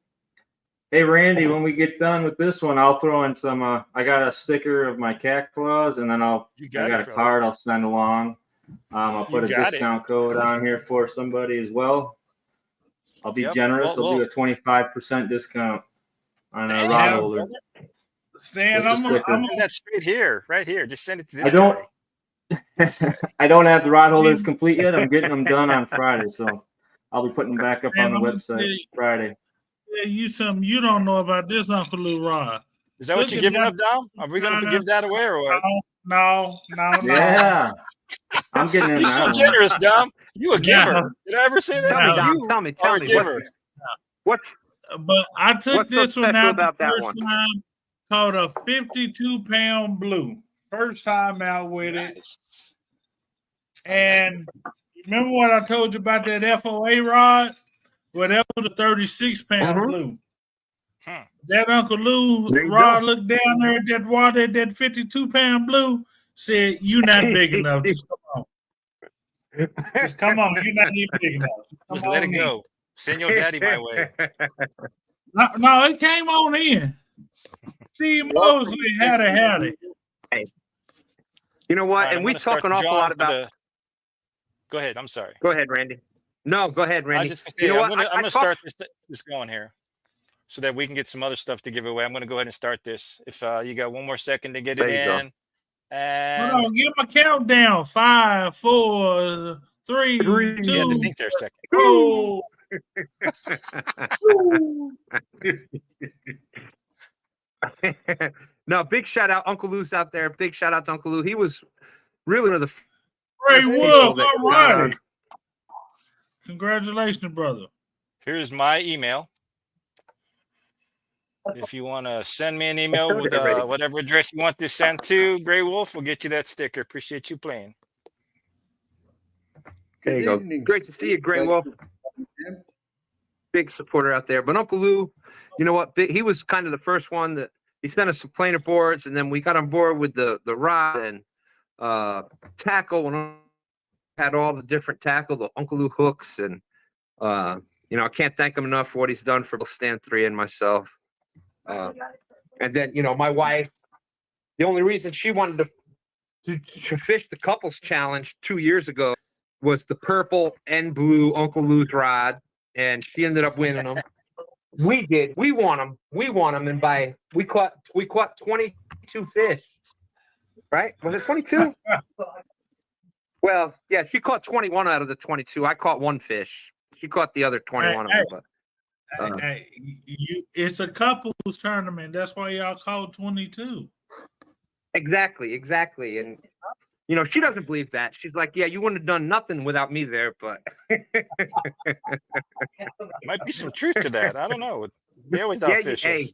Hey, Randy, when we get done with this one, I'll throw in some, I got a sticker of my cat claws, and then I got a brother. card I'll send along. I'll put a got it. discount code on here for somebody as well. I'll be Yep. generous. Well, I'll do a 25% discount on a Damn, rod Yeah. holder. Stan, With the sticker. Send that straight here, right here. Just send it to I this don't. guy. I don't have the rod holders complete yet. I'm getting them done on Friday, so I'll be putting them back up on the website Friday. Yeah, you something you don't know about this, Uncle Lou Rod. Is that what you're giving up, Dom? Are we going to give that away or what? No. Yeah, I'm getting in You're so that one. generous, Dom. You a No. giver. Did I ever say that? Tell me, No. Dom. You Tell me. are Tell a me. giver. What's But I took What's so this one special out about the that first one? time, called a 52-pound blue. First time out with it. Nice. And remember what I told you about that FOA rod? Well, that was a 36-pound Mhm. blue. Hmm. That Uncle Lou There you Rod go. looked down there at that water, that 52-pound blue, said, "You not big enough. Just come on. Just come on. You're not even big enough. Come Just let on it in." go. Send your daddy my way. No, it came on in. Steve Mosley had it. You know All what? right, And I'm we gonna start talk an the awful drawing lot for about. the- Go ahead. I'm sorry. Go ahead, Randy. No, go ahead, I Randy. was just gonna say, You know I'm what? gonna, I I'm gonna talk- start this going here, so that we can get some other stuff to give away. I'm gonna go ahead and start this. If you got one more second to get There it you go. in, and Hold on, give him a countdown. 5, 4, 3, Three. 2, you had to think there a second. oh. No, big shout out, Uncle Lou's out there. Big shout out to Uncle Lou. He was really one of the Ray people Wood, that all right. Congratulations, brother. Here's my email. If you want to send me an email with Ready. whatever address you want to send to, Gray Wolf will get you that sticker. Appreciate you playing. There you Good go. evening, Great to see you, Steve. Gray Thank Wolf. you. Big supporter out there. But Uncle Lou, you know what? He was kind of the first one that he sent us some planer boards, and then we got on board with the rod and tackle, and had all the different tackle, the Uncle Lou hooks, and you know, I can't thank him enough for what he's done for Stand 3 and myself. And then, you know, my wife, the only reason she wanted to fish the couples challenge 2 years ago was the purple and blue Uncle Lou's rod, and she ended up winning them. We did. We won them. And we caught 22 fish. Right? Was it 22? Well, yeah, she caught 21 out of the 22. I caught one fish. She caught the other 21 of them. But it's a couples tournament. That's why y'all called 22. Exactly. And you know, she doesn't believe that. She's like, yeah, you wouldn't have done nothing without me there, but Might be some truth to that. I don't know. They always outfish us.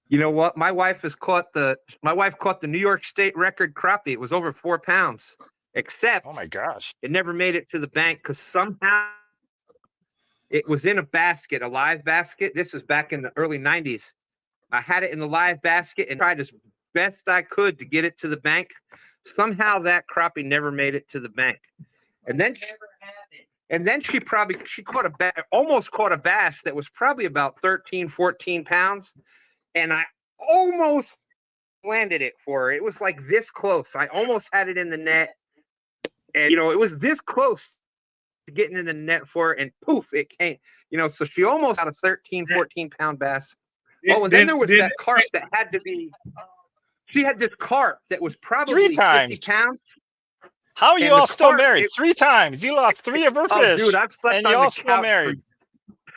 You know what? My wife caught the New York State record crappie. It was over 4 pounds, except Oh my gosh. it never made it to the bank because somehow it was in a basket, a live basket. This is back in the early 90s. I had it in the live basket and tried as best I could to get it to the bank. Somehow that crappie never made it to the bank. And then she almost caught a bass that was probably about 13, 14 pounds. And I almost landed it for her. It was like this close. I almost had it in the net. And, you know, it was this close to getting in the net for her. And poof, it came. You know, so she almost had a 13, 14-pound bass. Oh, and then there was that carp that had to be. She had this carp that was probably 3 times. 50 pounds. How are And you the all still carp, married? 3 times. You lost 3 of her Oh, fish. dude, I've slept and on you the all still couch. married.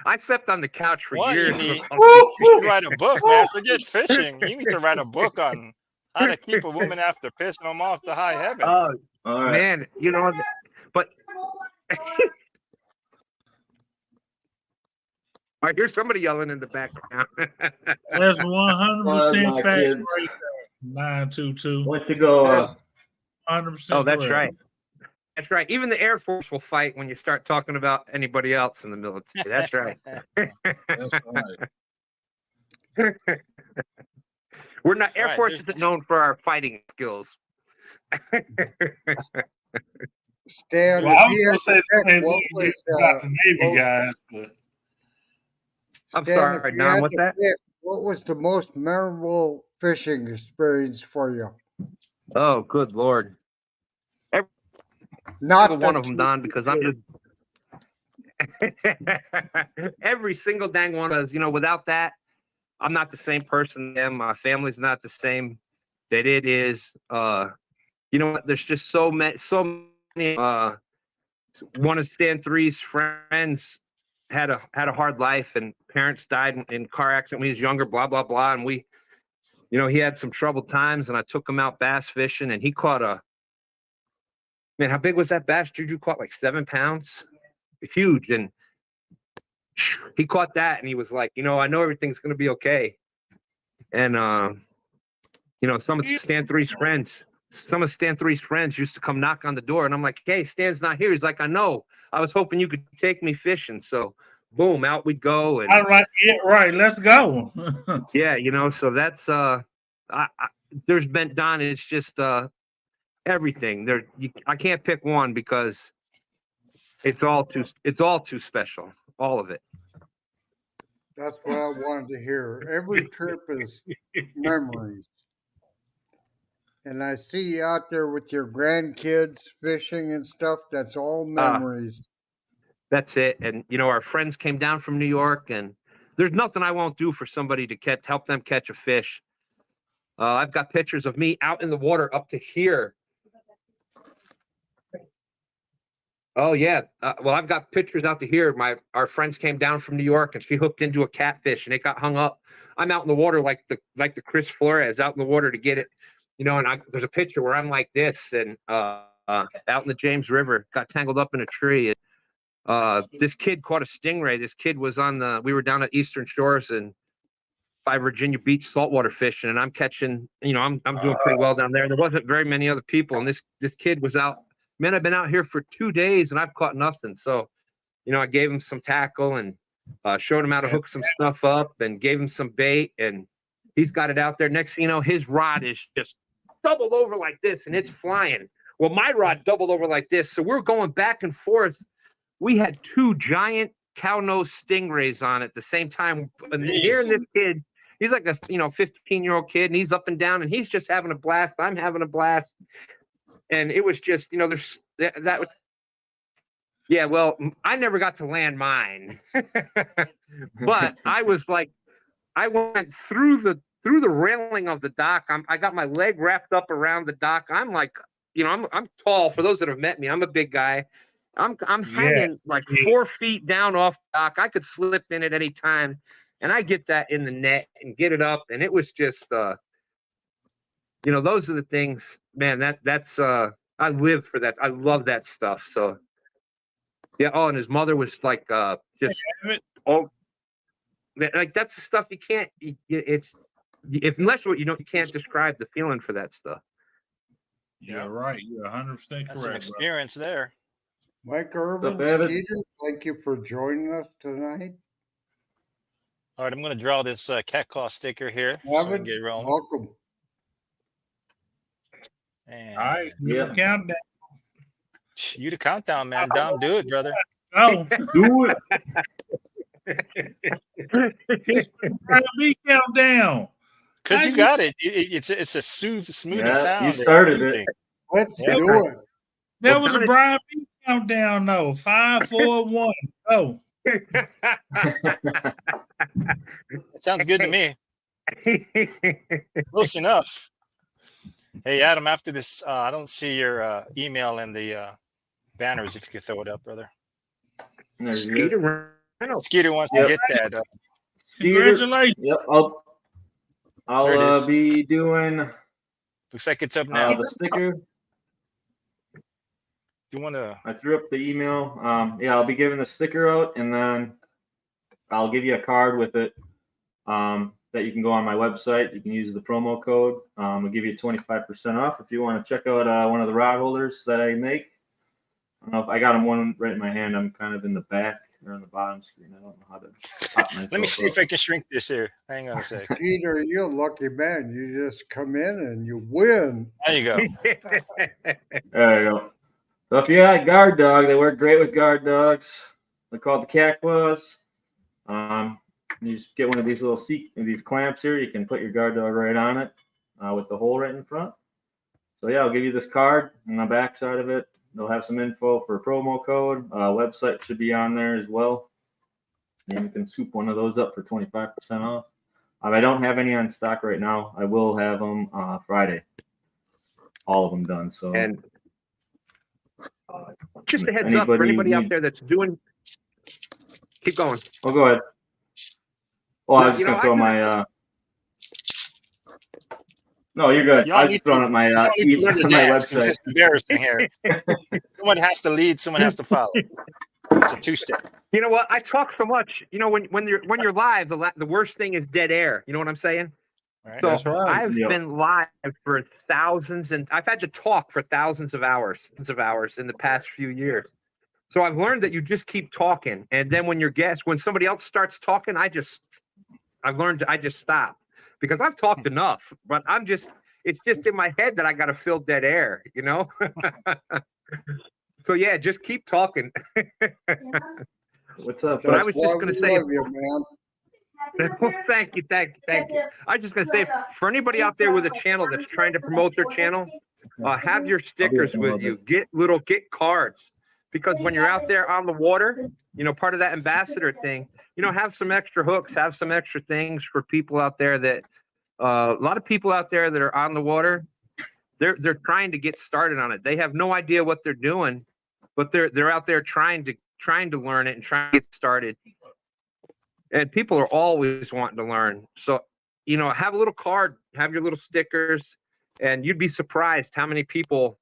I slept on the couch for What? years. You should write a book, man. Forget fishing. You need to write a book on how to keep a woman after pissing them off to high heaven. Oh, All right. man, you know, but I hear somebody yelling in the background. That's 100% my facts kids. right there. 922. Went to go. That's 100%. Oh, that's correct. right. That's right. Even the Air Force will fight when you start talking about anybody else in the military. That's right. That's right. We're not. Air Right, Force there's- isn't known for our fighting skills. Stan, Well, I if you was had gonna say to pick, the what same was, thing about the Navy what- guys, but I'm Stan, sorry, if you Don, had what's to that? pick, what was the most memorable fishing experience for you? Oh, good Lord. Not Single one of them, Don, because I'm just every single dang one of us, you know, without that, I'm not the same person. My family's not the same that it is. You know what? There's just so many. One of Stan 3's friends had a hard life, and parents died in car accident when he was younger. Blah blah blah, and we, you know, he had some troubled times, and I took him out bass fishing, and he caught a. Man, how big was that bass, dude? You caught like 7 pounds, huge, and he caught that, and he was like, you know, I know everything's gonna be okay, and you know, some of Stan 3's friends used to come knock on the door, and I'm like, hey, Stan's not here. He's like, I know. I was hoping you could take me fishing. So, boom, out we'd go, and I'm like, yeah, right, let's go. yeah, you know, so that's there's been Don. It's just everything there. I can't pick one because it's all too special, all of it. That's what I wanted to hear. Every trip is memories. And I see you out there with your grandkids fishing and stuff. That's all memories. That's it. And you know, our friends came down from New York, and there's nothing I won't do for somebody to help them catch a fish. I've got pictures of me out in the water up to here. Oh yeah. Well, I've got pictures out to here. Our friends came down from New York, and she hooked into a catfish, and it got hung up. I'm out in the water like the Chris Flores out in the water to get it, you know. And there's a picture where I'm like this, and out in the James River, got tangled up in a tree. This kid caught a stingray. This kid was we were down at Eastern Shores and by Virginia Beach saltwater fishing, and I'm catching, you know, I'm doing pretty well down there. There wasn't very many other people, and this kid was out. Man, I've been out here for 2 days and I've caught nothing. So, you know, I gave him some tackle, and showed him how to hook some stuff up and gave him some bait, and he's got it out there. Next thing you know, his rod is just doubled over like this and it's flying. Well, my rod doubled over like this. So we're going back and forth. We had 2 giant cow nose stingrays on at the same time. And hearing this kid, he's like a 15-year-old kid, and he's up and down, and he's just having a blast. I'm having a blast. And it was just, there's that was, yeah, well, I never got to land mine. But I was like, I went through the railing of the dock. I got my leg wrapped up around the dock. I'm like, I'm tall. For those that have met me, I'm a big guy. I'm hanging like 4 feet down off the dock. I could slip in at any time, and I get that in the net and get it up. And it was just, those are the things, man. That's I live for that. I love that stuff. So yeah. Oh, and his mother was like, just like that's the stuff you can't. Unless you can't describe the feeling for that stuff. Yeah, right. You're 100% correct. That's an experience there. Mike Urban, Evan? Skeeter, thank you for joining us tonight. All right, I'm going to draw this cat claw sticker here so we Evan, can get rolling. welcome. And All right, Yeah. countdown. you the countdown, man. Dom, do it, brother. Oh, Do it. Brian B countdown. Because you How got it. It's a smooth Yeah, sound. you started it. Soothing. Let's Yeah. do it. That Well, was a Dominic- Brian B countdown, though. 5, 4, 1. Go. That sounds good to me. Close enough. Hey, Adam, after this, I don't see your email in the banners. If you could throw it up, brother. There's yours. Skeeter Reynolds. Skeeter wants Yep. to get that. Congratulations. Yep, There it I'll is. be doing Looks like it's up now. the sticker. Do you want to? I threw up the email. Yeah, I'll be giving the sticker out, and then I'll give you a card with it that you can go on my website. You can use the promo code. I'll give you 25% off if you want to check out one of the rod holders that I make. I don't know if I got them one right in my hand. I'm kind of in the back or on the bottom screen. I don't know how to pop myself Let me see up. if I can shrink this here. Hang on a sec. Peter, you're a lucky man. You just come in and you win. There you go. There you go. So if you got a guard dog, they work great with guard dogs. They're called the cat claws. You just get one of these little these clamps here. You can put your guard dog right on it with the hole right in front. So yeah, I'll give you this card on the back side of it. They'll have some info for a promo code. Website should be on there as well. And you can scoop one of those up for 25% off. I don't have any on stock right now. I will have them Friday. All of them done. So And just a heads up for anybody out there that's doing. Keep going. Oh, go ahead. Oh, I was You just know, gonna throw I my. No, you're good. Y'all I was need just throwing to- up my y'all need to learn to my dance 'cause website. it's embarrassing here. Someone has to lead. Someone has to follow. It's a 2-step. You know what? I talk so much. When you're live, the worst thing is dead air. You know what I'm saying? Right? So That's right. I've Yep. been live for thousands, and I've had to talk for thousands of hours in the past few years. So I've learned that you just keep talking, and then when somebody else starts talking, I just stop because I've talked enough. But it's just in my head that I got to fill dead air, you know. So yeah, just keep talking. What's up? But I That's was why just going we to say, love you, man. thank you. I was just going to say, for anybody out there with a channel that's trying to promote their channel, have your stickers with you. Get cards, because when you're out there on the water, part of that ambassador thing, have some extra hooks, have some extra things for people out there that, a lot of people out there that are on the water, they're trying to get started on it. They have no idea what they're doing, but they're out there trying to learn it and trying to get started. And people are always wanting to learn. So, have a little card, have your little stickers, and you'd be surprised how many people,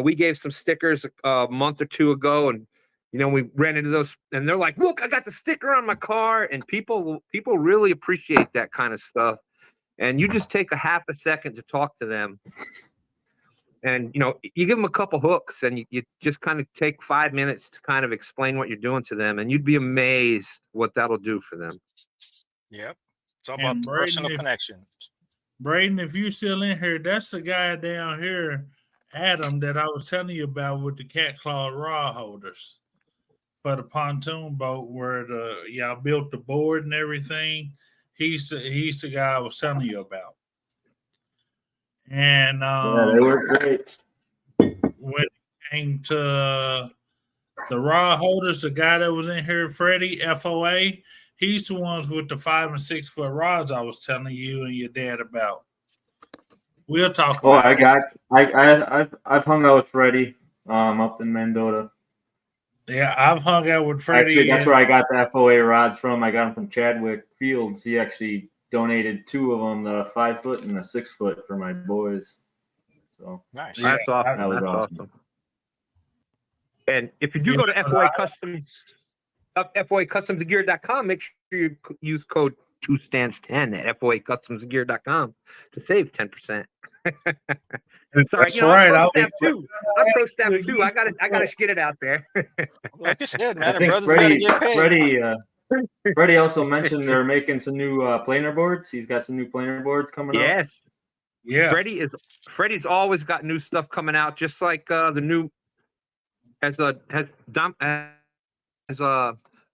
we gave some stickers a month or two ago, and, we ran into those, and they're like, look, I got the sticker on my car. And people really appreciate that kind of stuff. And you just take a half a second to talk to them. And you give them a couple hooks, and you just kind of take 5 minutes to kind of explain what you're doing to them, and you'd be amazed what that'll do for them. Yep. It's all And about the Braden, personal connection. Braden, if you still in here, that's the guy down here, Adam, that I was telling you about with the cat claw rod holders for the pontoon boat where y'all built the board and everything. He's the guy I was telling you about. And Yeah, they were great. when it came to the rod holders, the guy that was in here, Freddie FOA, he's the ones with the 5 and 6 foot rods I was telling you and your dad about. We'll talk. Oh, about I've hung out with Freddie up in Mendota. Yeah, I've hung out with Freddie. Actually, that's where I got the FOA rods from. I got them from Chadwick Fields. He actually donated 2 of them, the 5 foot and the 6 foot, for my boys. So Nice. That's awesome. that was That's awesome. awesome. And if you do go to FOA FOAcustomsgear.com, make sure you use code 2stands10 at FOAcustomsgear.com to save 10%. Sorry, That's right. I'm pro staff too. I gotta get it out there. Like I said, man, I a think brother's got to get paid. Freddie also mentioned they're making some new planer boards. He's got some new planer boards coming up. Yes. Yeah. Freddie's always got new stuff coming out, just like the new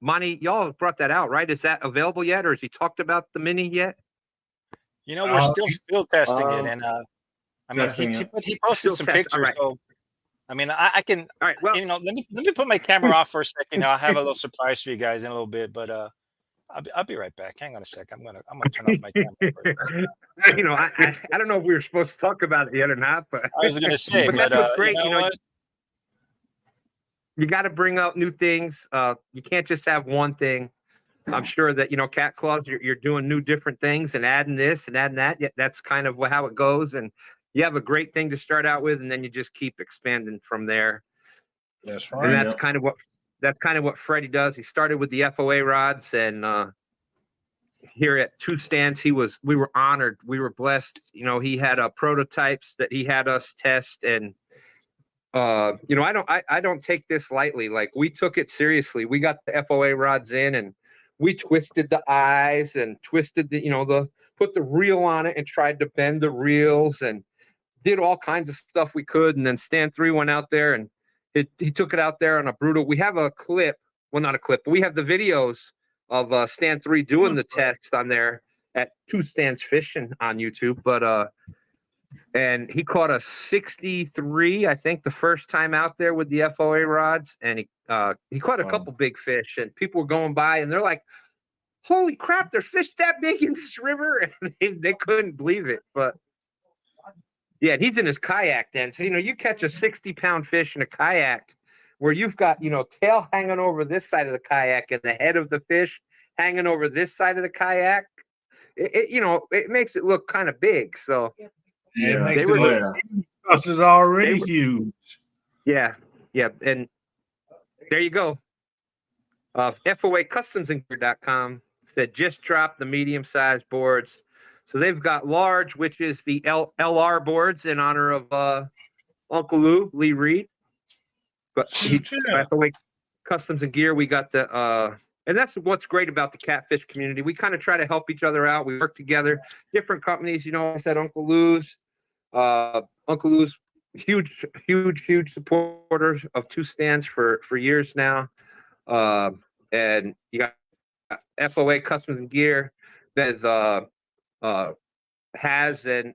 Monty, y'all brought that out, right? Is that available yet, or has he talked about the mini yet? We're still field testing it, and I mean, testing it. he posted Still some test- pictures. alright. So, I mean, I can, All right. Well, let me put my camera off for a second. I'll have a little surprise for you guys in a little bit, but I'll be right back. Hang on a sec. I'm gonna turn off my camera. I don't know if we were supposed to talk about it yet or not, but I was gonna say, but but that's what's great. you know what? You got to bring out new things. You can't just have one thing. I'm sure that Cat Claws, you're doing new different things and adding this and adding that. Yeah, that's kind of how it goes. And you have a great thing to start out with, and then you just keep expanding from there. That's right. And that's kind of what Freddie does. He started with the FOA rods, and here at Two Stands, we were honored. We were blessed. He had prototypes that he had us test, and I don't take this lightly. Like, we took it seriously. We got the FOA rods in, and we twisted the eyes and twisted put the reel on it and tried to bend the reels and did all kinds of stuff we could. And then Stand 3 went out there and he took it out there on a brutal. We have a clip. Well, not a clip, but we have the videos of Stand 3 doing the tests on there at Two Stands Fishing on YouTube. But and he caught a 63, I think, the first time out there with the FOA rods, and he caught a couple big fish, and people were going by and they're like, "Holy crap, there's fish that big in this river!" And they couldn't believe it. But yeah, he's in his kayak then, so you catch a 60-pound fish in a kayak where you've got tail hanging over this side of the kayak and the head of the fish hanging over this side of the kayak. It makes it look kind of big. So. Yeah, it makes They it were- look because it's already huge. Yeah, and there you go. FOAcustomsgear.com said just dropped the medium-sized boards. So they've got large, which is the LR boards in honor of Uncle Lou, Lee Reed. But FOA Customs and Gear, we got the and that's what's great about the catfish community. We kind of try to help each other out. We work together. Different companies, I said Uncle Lou's. Uncle Lou's huge supporter of Two Stands for years now. And you got FOA Customs and Gear that has and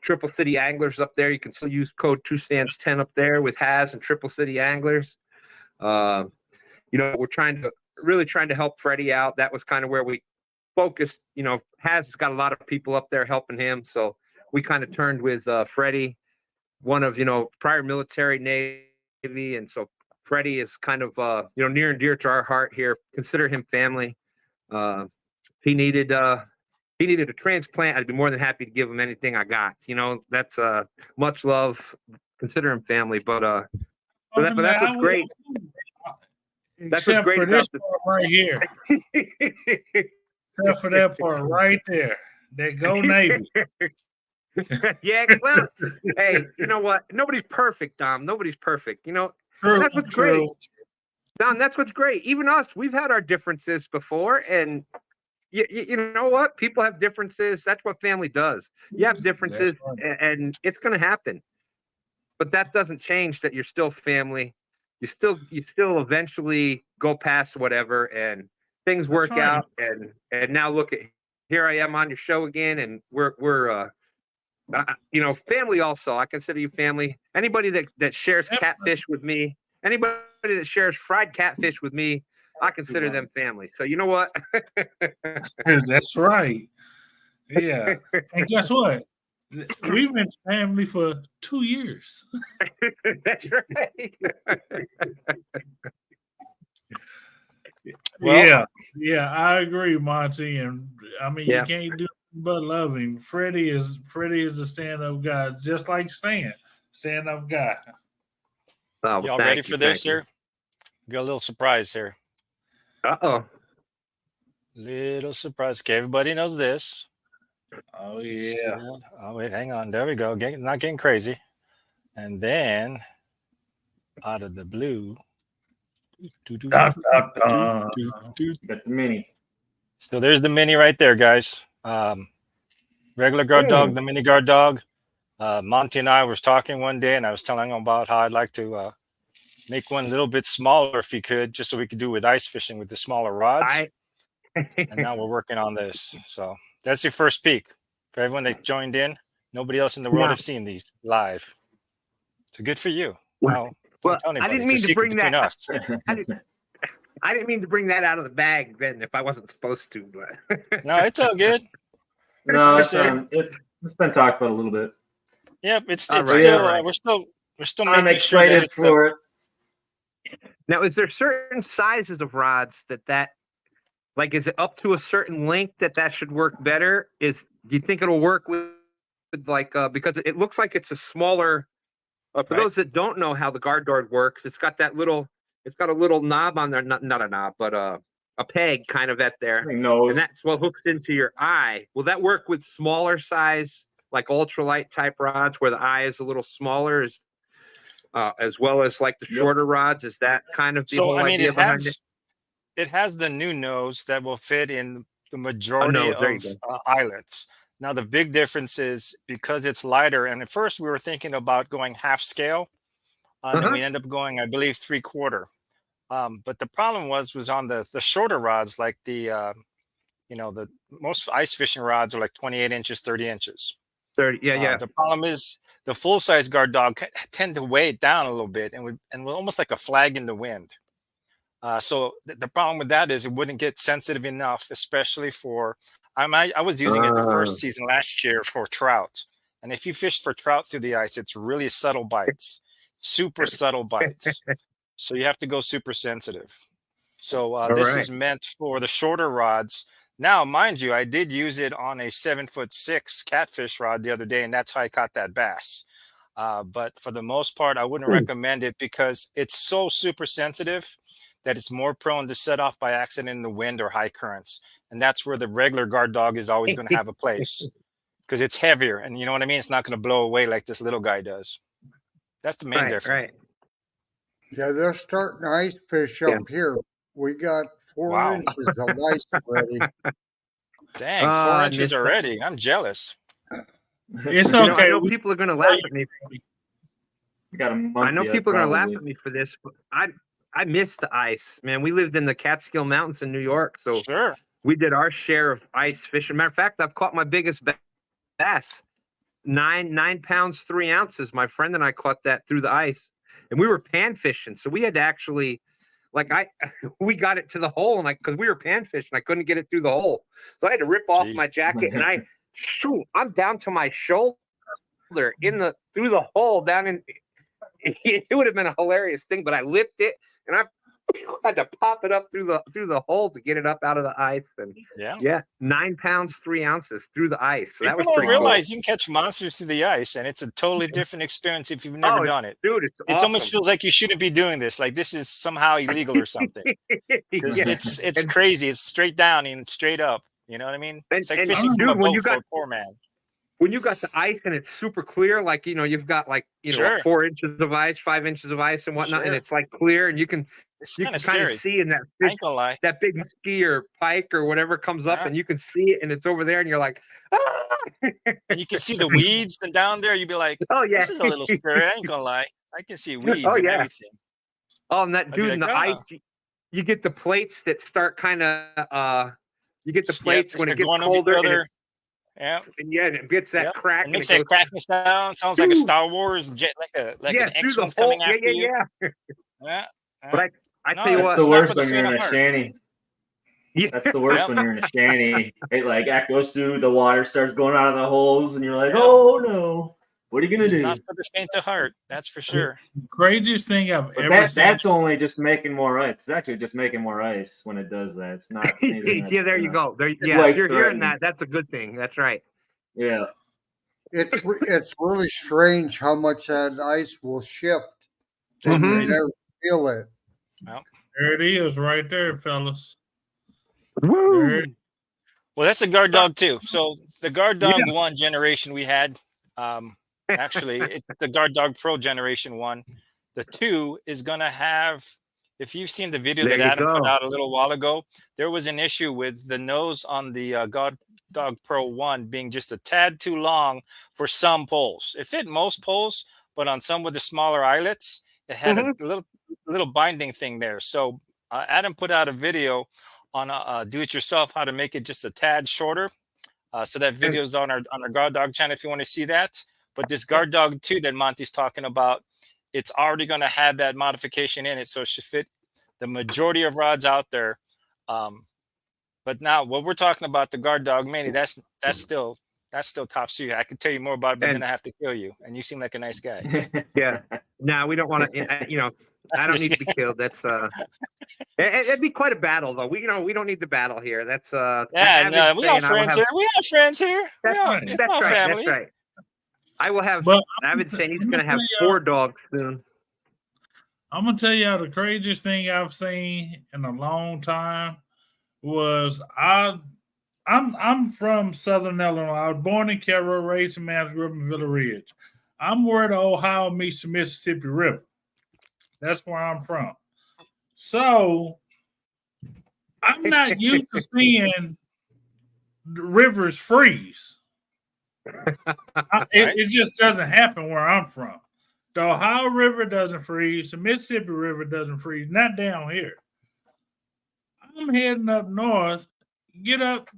Triple City Anglers up there. You can still use code 2stands10 up there with Has and Triple City Anglers. We're really trying to help Freddie out. That was kind of where we focused. Has got a lot of people up there helping him, so we kind of turned with Freddie, one of prior military, Navy, and so Freddie is kind of near and dear to our heart here. Consider him family. He needed a transplant. I'd be more than happy to give him anything I got. That's much love. Consider him family, but that's what's great. That's what's Except great for about this part right here. Except for that part right there. They go Navy. Yeah, well, hey, you know what? Nobody's perfect, Dom. Nobody's perfect. You know, True, that's what's great. true. Dom, that's what's great. Even us, we've had our differences before, and you know what? People have differences. That's what family does. You have differences, That's right. and it's going to happen. But that doesn't change that you're still family. You still eventually go past whatever, and things That's work right. out. And now look at here I am on your show again, and we're you know, family. Also, I consider you family. Anybody that shares Yep. catfish with me, anybody that shares fried catfish with me, I consider them family. So you know what? That's right. Yeah. And guess what? We've been family for 2 years. That's right. Well, Yeah, I agree, Monty. And I mean, Yeah. you can't do but love him. Freddie is a stand-up guy, just like Stan, stand-up guy. Oh, y'all thank ready you, for this thank you. here? Got a little surprise here. Uh-oh. Little surprise. Okay, everybody knows this. Oh yeah. Oh wait, hang on. There we go. Not getting crazy. And then, out of the blue. Dun, dun, dun. Got the mini. So there's the mini right there, guys. Regular guard dog, the mini guard dog. Monty and I was talking one day, and I was telling him about how I'd like to make one a little bit smaller if he could, just so we could do with ice fishing with the smaller rods. And now we're working on this. So that's your first peek. For everyone that joined in, nobody else in the world Yeah. have seen these live. So good for you. Well, Now, well, don't tell I anybody. didn't It's a mean to secret bring between that. us. I didn't mean to bring that out of the bag then if I wasn't supposed to. But No, it's all good. No, Listen. it's been talked about a little bit. Yep, it's All right, still all right. we're still I'm making sure that excited it's for it. Now, is there certain sizes of rods that like is it up to a certain length that should work better? Do you think it'll work with like because it looks like it's a smaller. For Right. those that don't know how the guard dog works, it's got a little knob on there, not a knob, but a peg kind of at there, Nose. and that's what hooks into your eye. Will that work with smaller size, like ultralight type rods, where the eye is a little smaller, as well as like the Yep. shorter rods? Is that kind of the So whole I mean, idea behind it? it has the new nose that will fit in the majority nose, there you of eyelets. Now the big difference is because it's lighter. And at first we were thinking about going half scale, and then we end up going, I believe, 3/4. But the problem was on the shorter rods, like the most ice fishing rods are like 28 inches, 30 inches. 30, yeah. The problem is the full size guard dog tend to weigh it down a little bit, and we're almost like a flag in the wind. So the problem with that is it wouldn't get sensitive enough, especially for I was using it the first season last year for trout, and if you fish for trout through the ice, it's really subtle bites, super subtle bites. So you have to go super sensitive. So this is meant for the shorter rods. Now, mind you, I did use it on a 7'6" catfish rod the other day, and that's how I caught that bass. But for the most part, I wouldn't recommend it because it's so super sensitive that it's more prone to set off by accident in the wind or high currents. And that's where the regular guard dog is always going to have a place because it's heavier. And you know what I mean? It's not going to blow away like this little guy does. That's the main difference. Right. Yeah, they're starting to ice fish up here. We got 4 inches of ice already. Dang, 4 inches already. I'm jealous. It's You okay. know, I know people are going to laugh at me. Got a month I know yet, people are going to laugh probably. at me for this, but I miss the ice, man. We lived in the Catskill Mountains in New York, so Sure. we did our share of ice fishing. Matter of fact, I've caught my biggest bass, 9 pounds 3 ounces. My friend and I caught that through the ice, and we were pan fishing, so we had to actually, we got it to the hole, and because we were pan fishing, I couldn't get it through the hole, so I had to rip off my jacket, and I'm down to my shoulder through the hole down in. It would have been a hilarious thing, but I lipped it, and I had to pop it up through the hole to get it up out of the ice. And yeah, 9 pounds 3 ounces through the ice. So that was People pretty don't realize cool. You can catch monsters through the ice, and it's a totally different experience if you've never done it. Dude, it's It almost feels like you shouldn't be doing this. Like this is somehow illegal or something. Because it's crazy. It's straight down and straight up. You know what I mean? It's like fishing from a boat for a poor man. when you got the ice and it's super clear, like you've got like Sure. 4 inches of ice, 5 inches of ice, and whatnot, and Sure. it's like clear, and you can It's kind kind of of scary. see in that I fish, ain't gonna lie. that big muskie or pike or whatever comes up, Yeah. and you can see it, and it's over there, and you're like, ah! And you can see the weeds and down there. You'd be like, Oh yeah, this is a little scary. I ain't gonna lie. I can see weeds oh and yeah. everything. Oh, and that I'd be dude in like, the "Ah." ice, you get the plates that start kind of you get the Yep, plates they when it start gets going over each colder, and other. Yeah. yeah, and it gets that Yep. crack, It and makes it that goes cracking sound. Sounds like a through, Star Wars jet, like yeah, an through the X-wing's whole, coming yeah, after you. yeah. Yeah. But Yeah. I No, tell you That's what, the it's not worst for the when you're faint in of a heart. shanty. yeah, That's the worst Yep. when you're in a shanty. It like echoes through, the water starts going out of the holes, and you're like, Yep. oh no, what are you It gonna is do? not for the faint of heart. That's for sure. Craziest thing I've But ever seen. that's only just making more ice. It's actually just making more ice when it does that. It's not anything that's yeah. There you gonna go. There, be yeah. If you're hearing life-threatening. that, that's a good thing. That's right. Yeah. It's really strange how much that ice will shift, and you Mhm. never feel it. There it is, right there, fellas. Woo! Well, that's a guard dog too. So the guard Yeah. dog 1 generation we had, actually, it's the guard dog pro generation 1. The 2 is gonna have. If you've seen the video There that you Adam put go. out a little while ago, there was an issue with the nose on the Guard Dog Pro 1 being just a tad too long for some poles. It fit most poles, but on some with the smaller eyelets, it had Mhm. a little binding thing there. So Adam put out a video on do-it-yourself how to make it just a tad shorter. So that video is on our Guard Dog channel if you want to see that. But this Guard Dog 2 that Monty's talking about, it's already going to have that modification in it, so it should fit the majority of rods out there. But now, what we're talking about, the Guard Dog Mini, that's still top secret. I could tell you more about it, but then I have to kill you. And you seem like a nice guy. Yeah. No, we don't want to. I don't need to be killed. That's it'd be quite a battle, though. We don't need the battle here. That's Yeah, no, we all friends here. We all friends here. That's right. It's That's all right. family. That's right. I will have. But Avid saying he's I'm going to gonna have tell y'all- 4 dogs soon. I'm gonna tell y'all the craziest thing I've seen in a long time was I'm from Southern Illinois. I was born in Carroll, raised in Mass, grew up in Villa Ridge. I'm where the Ohio meets the Mississippi River. That's where I'm from. So I'm not used to seeing the rivers freeze. It just doesn't happen where I'm from. The Ohio River doesn't freeze. The Mississippi River doesn't freeze. Not down here. I'm heading up north, get up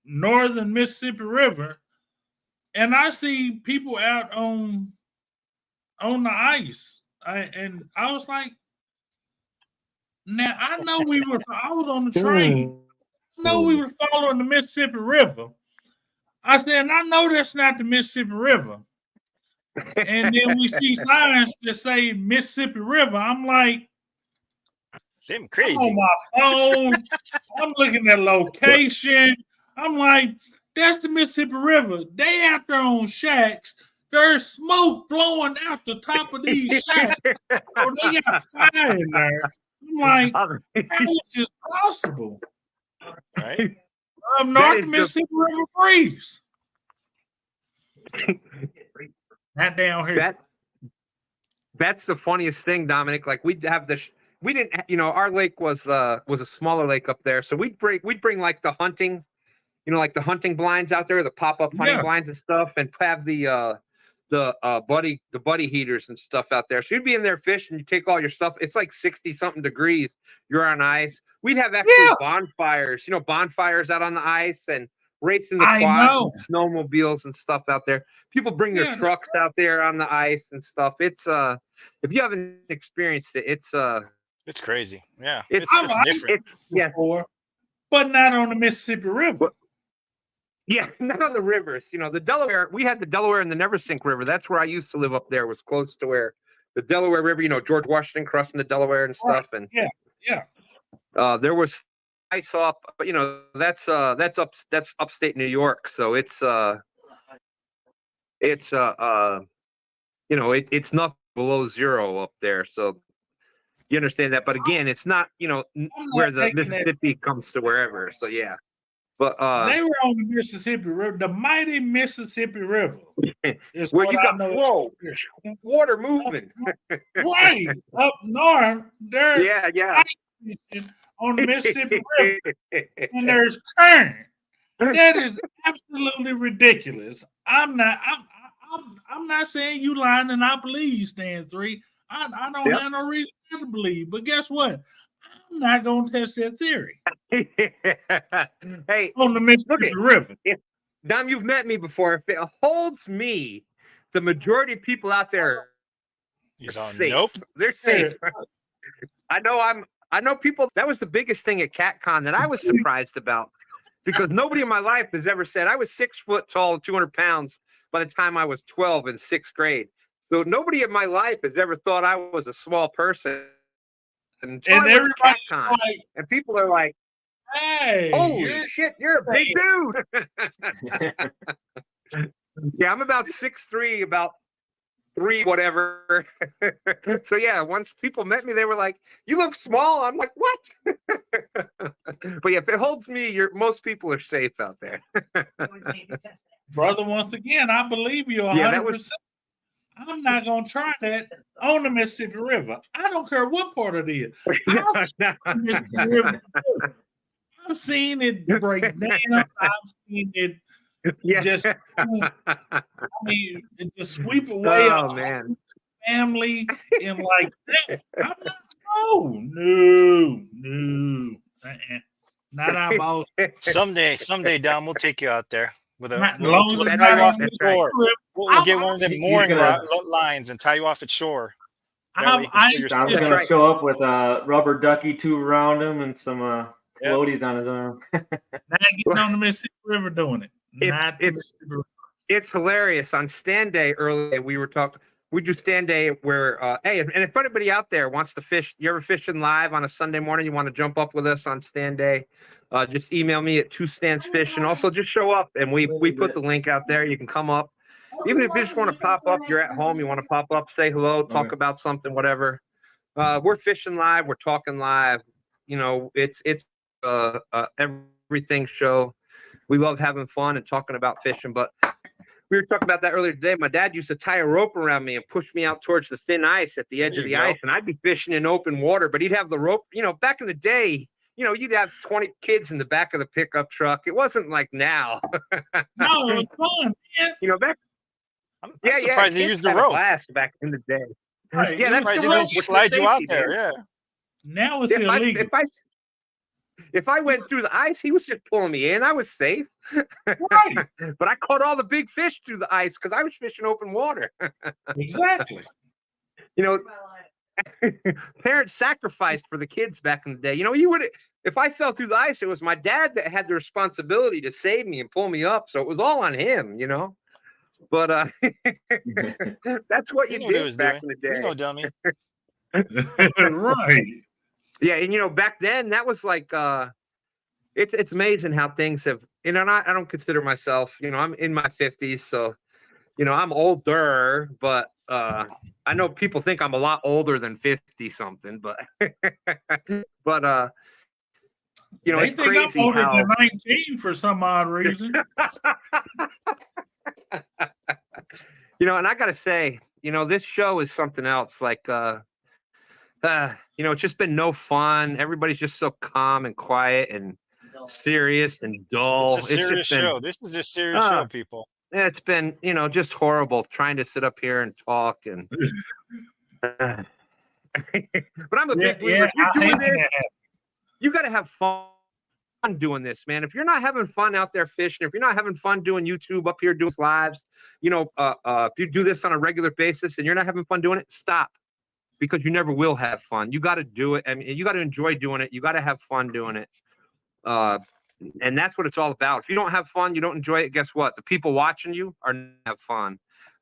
northern Mississippi River, and I see people out on the ice. And I was like, now I know I was on the train. I know we were following the Mississippi River. I said, and I know that's not the Mississippi River. And then we see signs that say Mississippi River. I'm like, Them I'm crazy. on my phone. I'm looking at location. I'm like, that's the Mississippi River. They out there on shacks. There's smoke blowing out the top of these shacks. Or they got fire in there. I'm like, how is this possible? Right? North is the- Mississippi River freeze. Not down here. That's the funniest thing, Dominic. Like we didn't, our lake was a smaller lake up there, so we'd bring like the hunting, like the hunting blinds out there, the pop-up hunting blinds and stuff, and have the buddy heaters and stuff out there. So you'd be in there fishing, you take all your stuff. It's like 60 something degrees. You're on ice. We'd have actually bonfires, bonfires out on the ice and racing the quads and snowmobiles and stuff out there. People bring their trucks out there on the ice and stuff. It's if you haven't experienced it, It's crazy. Yeah. It's different. Before, but not on the Mississippi River. Yeah, not on the rivers. The Delaware, we had the Delaware and the Neversink River. That's where I used to live up there, was close to where the Delaware River, George Washington crossing the Delaware and stuff. And there was ice up, but that's upstate New York. So it's nothing below zero up there. So you understand that. But again, it's not, where the Mississippi comes to wherever. So yeah. But They were on the Mississippi River, the mighty Mississippi River. Is where what you I got know. flow, water moving. Right up north, there's Yeah. on the Mississippi River, and there's current. That is absolutely ridiculous. I'm not saying you lying, and I believe you, Stan 3. I don't have no reason to believe, but guess what? I'm not gonna test that theory Hey, on the Mississippi River. Dom, you've met me before. If it holds me, the majority of people out there He's are on. safe. Nope. They're safe. I know people. That was the biggest thing at CatCon that I was surprised about, because nobody in my life has ever said I was 6 foot tall, 200 pounds by the time I was 12 in 6th grade. So nobody in my life has ever thought I was a small person. And everybody's CatCon, like, and people are like, "Hey, holy shit, you're a big dude." Yeah, I'm about 6'3", about 3 whatever. So yeah, once people met me, they were like, "You look small." I'm like, "What?" But yeah, if it holds me, most people are safe out there. Brother, once again, I believe you 100%. I'm not gonna try that on the Mississippi River. I don't care what part it is. I've seen it break down. I've seen it just, I mean, just sweep away oh man, family and like that. I'm not. No. Not our boss. Someday, Dom, we'll take you out there with a. We'll get one of them mooring lines and tie you off at shore. I'm gonna show up with a rubber ducky tube around him and some floaties on his arm. Not getting on the Mississippi River doing it. It's hilarious. On stand day earlier, we do stand day where hey, and if anybody out there wants to fish, you ever fishing live on a Sunday morning, you want to jump up with us on stand day, just email me at 2standsfish, and also just show up, and we put the link out there. You can come up, even if you just want to pop up, you're at home, you want to pop up, say hello, talk about something, whatever. We're fishing live, we're talking live. You know, it's everything show. We love having fun and talking about fishing, but we were talking about that earlier today. My dad used to tie a rope around me and push me out towards the thin ice at the edge of the ice, and I'd be fishing in open water, but he'd have the rope. You know, back in the day, you know, you'd have 20 kids in the back of the pickup truck. It wasn't like now. No, it was fun, man. You know, back. I'm surprised they used the rope. Blast back in the day. Right. Yeah, that's surprised the they rope. didn't slide you out there. Man. Yeah. Now it's illegal. If I went through the ice, he was just pulling me in. I was safe. Right. But I caught all the big fish through the ice because I was fishing open water. Exactly. You know, parents sacrificed for the kids back in the day. You know, if I fell through the ice, it was my dad that had the responsibility to save me and pull me up. So it was all on him, you know. But that's what you did back in the day. You know, dummy. Right. Yeah, and you know, back then that was like it's amazing how things have, you know, I don't consider myself, you know, I'm in my 50s, so you know, I'm older, but I know people think I'm a lot older than 50 something, but but you know, they it's think crazy I'm older how than 19 for some odd reason. You know, and I gotta say, you know, this show is something else. Like you know, it's just been no fun. Everybody's just so calm and quiet and serious and dull. It's a serious show. This is a serious show, people. It's been, you know, just horrible trying to sit up here and talk and. But I'm a big believer. If you're doing this, you got to have fun doing this, man. If you're not having fun out there fishing, if you're not having fun doing YouTube up here doing lives, you know, if you do this on a regular basis and you're not having fun doing it, stop. Because you never will have fun. You got to do it. I mean, you got to enjoy doing it. You got to have fun doing it. And that's what it's all about. If you don't have fun, you don't enjoy it, guess what? The people watching you are not have fun.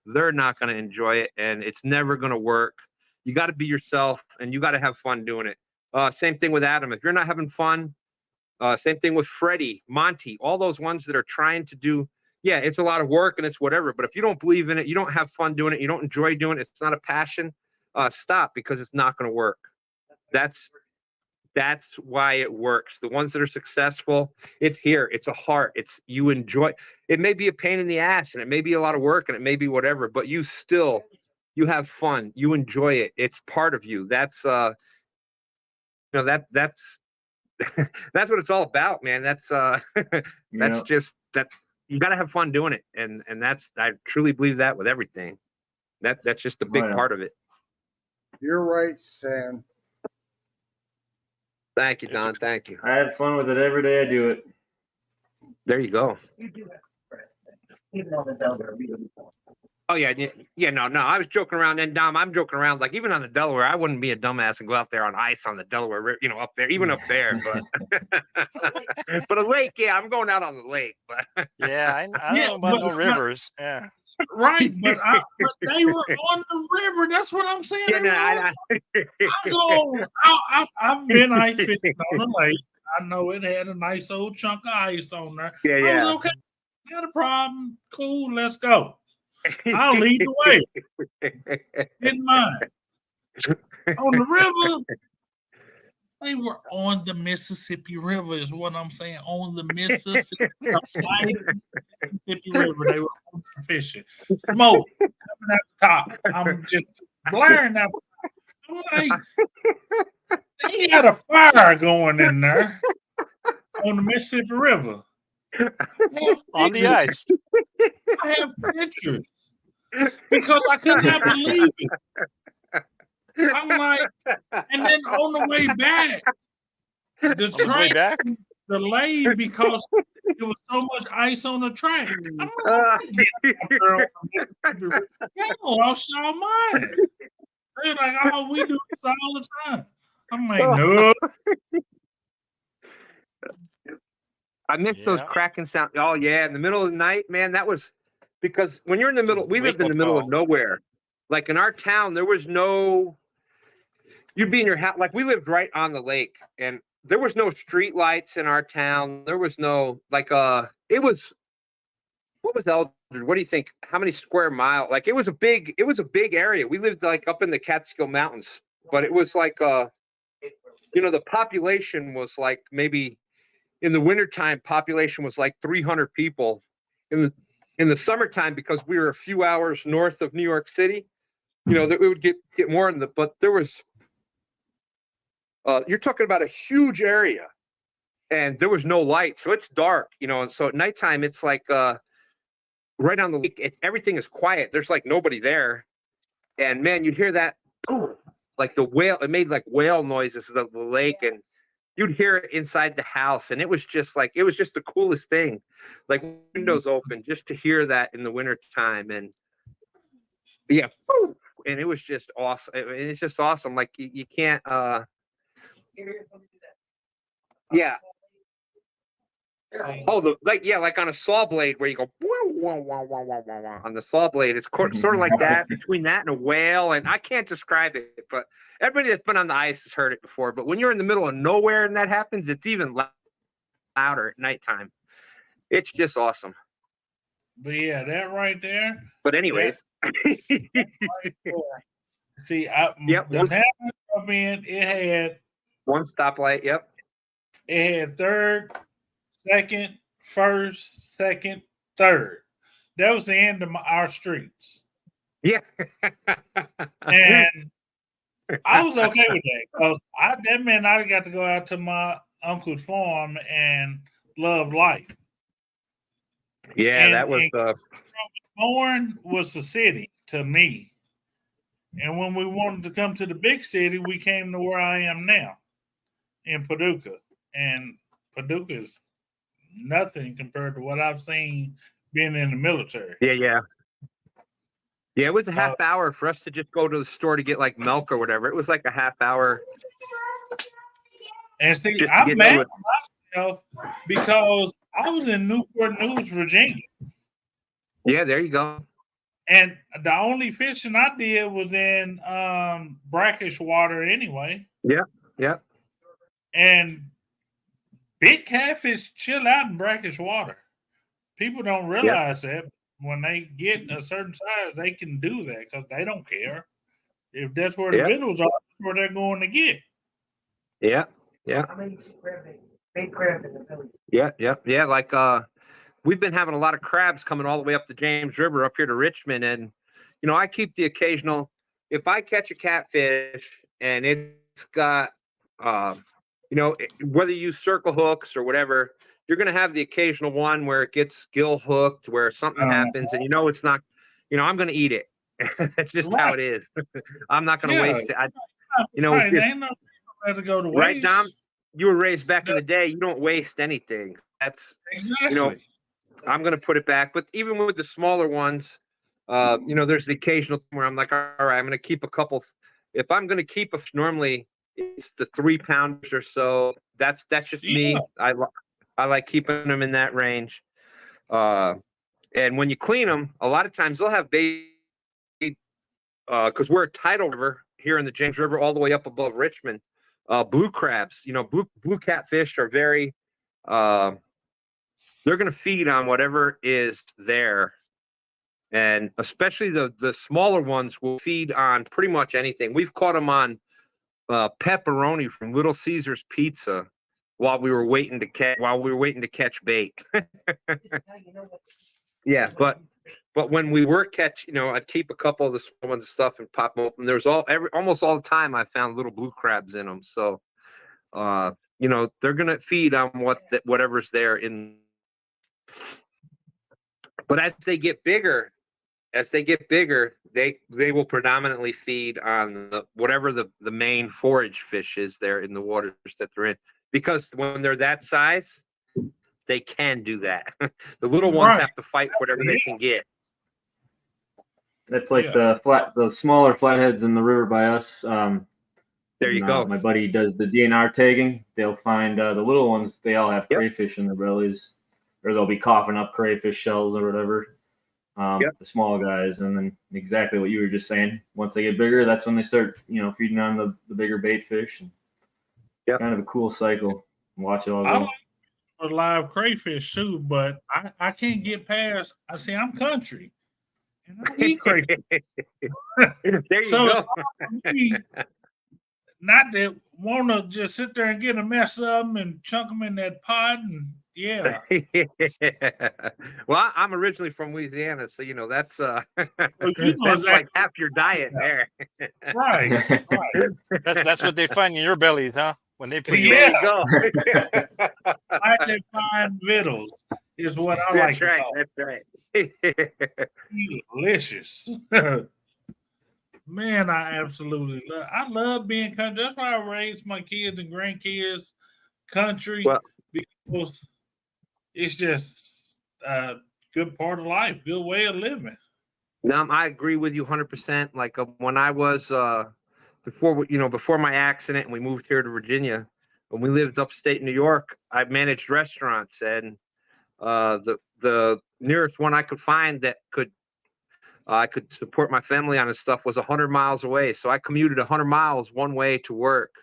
They're not going to enjoy it, and it's never going to work. You got to be yourself, and you got to have fun doing it. Same thing with Adam. If you're not having fun, same thing with Freddie, Monty, all those ones that are trying to do, yeah, it's a lot of work and it's whatever. But if you don't believe in it, you don't have fun doing it, you don't enjoy doing it, it's not a passion, stop, because it's not going to work. That's That's why it works. The ones that are successful, it's here. It's a heart. It's you enjoy. It may be a pain in the ass, and it may be a lot of work, and it may be whatever, but you have fun. You enjoy it. It's part of you. That's that's that's what it's all about, man. That's Yeah. just that you got to have fun doing it, and that's I truly believe that with everything. That's just a big yeah. part of it. You're right, Stan. Thank you, It's Don. Thank you. I have fun with it every day I do it. There you go. Oh yeah, no. I was joking around, and Dom, I'm joking around. Like even on the Delaware, I wouldn't be a dumbass and go out there on ice on the Delaware River, up there, even up there. But but a lake, yeah, I'm going out on the lake. But Yeah, I Yeah, don't know about no but- rivers. Yeah. Right, but they were on the river. That's what I'm saying. yeah, They no, were I've been ice fishing on the lake. I know it had a nice old chunk of ice on there. yeah, I yeah. was okay. Not a problem. Cool. Let's go. I'll lead the way. Didn't mind. On the river, they were on the Mississippi River, is what I'm saying. On the Mississippi, Mississippi River, they were fishing. Smoke coming out the top. I'm just blaring out. I'm like, they had a fire going in there on the Mississippi River. On the ice. I have pictures because I could not believe it. I'm like, and then on the way back, the On the way train back? delayed because there was so much ice on the track. I'm like, y'all lost y'all mind. They're like, oh, we do this all the time. I'm like, no. I miss those Yeah. cracking sound. Oh yeah, in the middle of the night, man. That was because when you're in the It's a middle, we lived in the wake-up middle of call. nowhere. Like in our town, there was no. You'd be in your house. Like we lived right on the lake, and there was no street lights in our town. There was no It was. What was Eldred? What do you think? How many square mile? Like it was a big area. We lived like up in the Catskill Mountains, but it was like the population was like maybe. In the wintertime, population was like 300 people. In the summertime, because we were a few hours north of New York City, that we would get more in but there was, you're talking about a huge area, and there was no light, so it's dark, and so at nighttime it's like right on the lake, everything is quiet. There's like nobody there, and man, you'd hear that, boom, like the whale. It made like whale noises of the lake, and you'd hear it inside the house, and it was just the coolest thing, like windows open, just to hear that in the winter time. And yeah, and it was just awesome. It's just awesome. Like you can't yeah. Oh, like on a saw blade where you go on the saw blade. It's sort of like that, between that and a whale, and I can't describe it, but everybody that's been on the ice has heard it before. But when you're in the middle of nowhere and that happens, it's even louder at nighttime. It's just awesome. But yeah, that right there. But anyways, See, Yep. the town I grew up in, it had one stoplight. Yep. It had third, second, first, second, third. That was the end of our streets. Yeah. And I was okay with that because that meant I got to go out to my uncle's farm and love life. Yeah, And- that was Bourne was the city to me. And when we wanted to come to the big city, we came to where I am now in Paducah. And Paducah is nothing compared to what I've seen being in the military. yeah. It was a half hour for us to just go to the store to get like milk or whatever. It was like a half hour. And see, Just to I'm get mad to at myself because I was in Newport News, Virginia. Yeah, there you go. And the only fishing I did was in brackish water anyway. Yeah. And big catfish chill out in brackish water. People don't realize that. When they get a certain size, they can do that because they don't care. If that's where the Yeah. minnows are, that's where they're going to get. Yeah. Yeah. Yeah. Like we've been having a lot of crabs coming all the way up the James River up here to Richmond, and I keep the occasional. If I catch a catfish and it's got, whether you use circle hooks or whatever, you're going to have the occasional one where it gets gill hooked, where something happens, and it's not. I'm going to eat it. That's just how it is. I'm not going to waste it. Right, ain't no to go to waste. Right, Dom? You were raised back in the day. You don't waste anything. That's exactly. I'm going to put it back. But even with the smaller ones, there's the occasional where I'm like, all right, I'm going to keep a couple. If I'm going to keep normally it's the 3 pounders or so. That's just me. I like keeping them in that range. And when you clean them, a lot of times they'll have baby, because we're a tidal river here in the James River, all the way up above Richmond. Blue crabs, blue catfish are very, they're going to feed on whatever is there. And especially the smaller ones will feed on pretty much anything. We've caught them on pepperoni from Little Caesars Pizza while we were waiting to catch bait. Yeah, but when we were I'd keep a couple of the small ones and stuff and pop them open. There's almost all the time I found little blue crabs in them. So, they're gonna feed on whatever's there in. But as they get bigger, they will predominantly feed on whatever the main forage fish is there in the waters that they're in. Because when they're that size, they can do that. The little ones have to fight for whatever they can get. That's like the smaller flatheads in the river by us. There you go. My buddy does the DNR tagging. They'll find the little ones. They all have crayfish in their bellies, or they'll be coughing up crayfish shells or whatever. The small guys, and then exactly what you were just saying. Once they get bigger, that's when they start, feeding on the bigger bait fish. And kind of a cool cycle. Watch it all go. I like for live crayfish too, but I can't get past. I'm country, and I eat crayfish. There you go. Not that want to just sit there and get a mess of them and chunk them in that pot, and Well, I'm originally from Louisiana, so that's that's like half your diet there. Right. That's what they find in your bellies, huh? When they put There you go. I can find vittles is what I like. That's right. Delicious. Man, I absolutely love being country. That's why I raised my kids and grandkids country, because it's just a good part of life, good way of living. No, I agree with you 100%. Like when I was before my accident and we moved here to Virginia, when we lived upstate New York, I managed restaurants, and the nearest one I could find that I could support my family on and stuff was 100 miles away. So I commuted 100 miles one way to work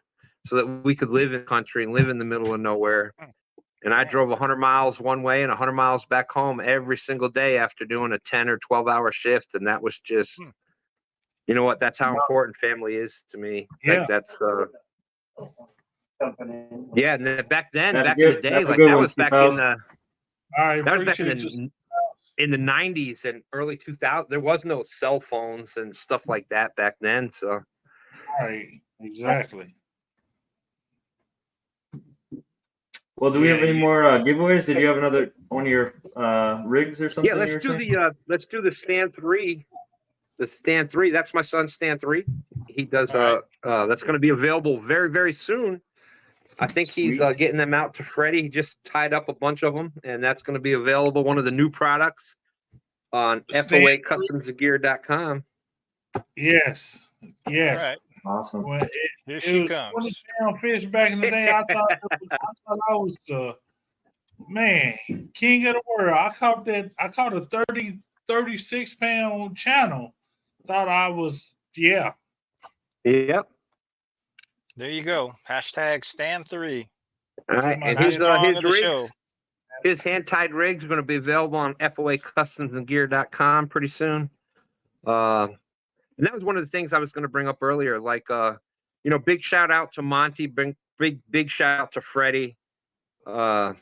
so that we could live in the country and live in the middle of nowhere. And I drove 100 miles one way and 100 miles back home every single day after doing a 10 or 12-hour shift. And that was just, that's how important family is to me. Yeah. Like that's, and then back in the day, like that was back in the, that was back in the 90s and early 2000s. There was no cell phones and stuff like that back then. So, right, exactly. Well, do we have any more giveaways? Did you have another one of your rigs or something? Yeah, let's do the Stand 3. The Stand 3. That's my son, Stand 3. He does. That's going to be available very, very soon. I think he's getting them out to Freddie. He just tied up a bunch of them, and that's going to be available. One of the new products on FOAcustomsgear.com. Yes. All right. Awesome. Well, Here she comes. 20 pound fish back in the day. I thought I was the king of the world. I caught a 36 pound channel. Thought I was, Yep. There you go. #Stand3. All right. And his rigs, his hand-tied rigs are going to be available on FOAcustomsgear.com pretty soon. And that was one of the things I was going to bring up earlier. Like, big shout out to Monty big shout out to Freddie. For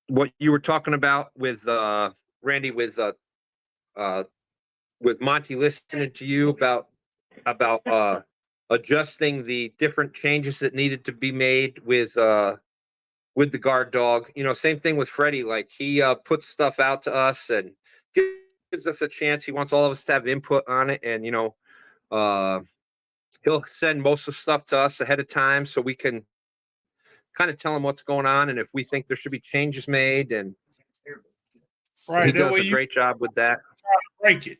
what you were talking about with Randy, with Monty listening to you about adjusting the different changes that needed to be made with the guard dog. Same thing with Freddie. Like he puts stuff out to us and gives us a chance. He wants all of us to have input on it, and he'll send most of the stuff to us ahead of time so we can kind of tell him what's going on and if we think there should be changes made. And he does a great job with that. Break it.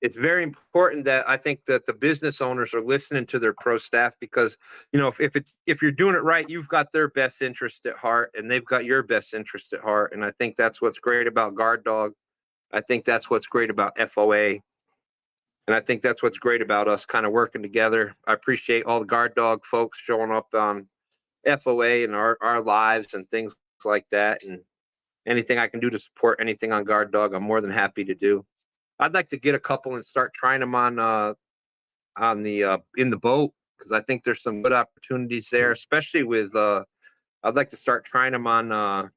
It's very important that I think that the business owners are listening to their pro staff, because if you're doing it right, you've got their best interest at heart and they've got your best interest at heart. And I think that's what's great about Guard Dog. I think that's what's great about FOA. And I think that's what's great about us kind of working together. I appreciate all the Guard Dog folks showing up on FOA and our lives and things like that. And anything I can do to support anything on Guard Dog, I'm more than happy to do. I'd like to get a couple and start trying them on the in the boat, because I think there's some good opportunities there, especially with I'd like to start trying them on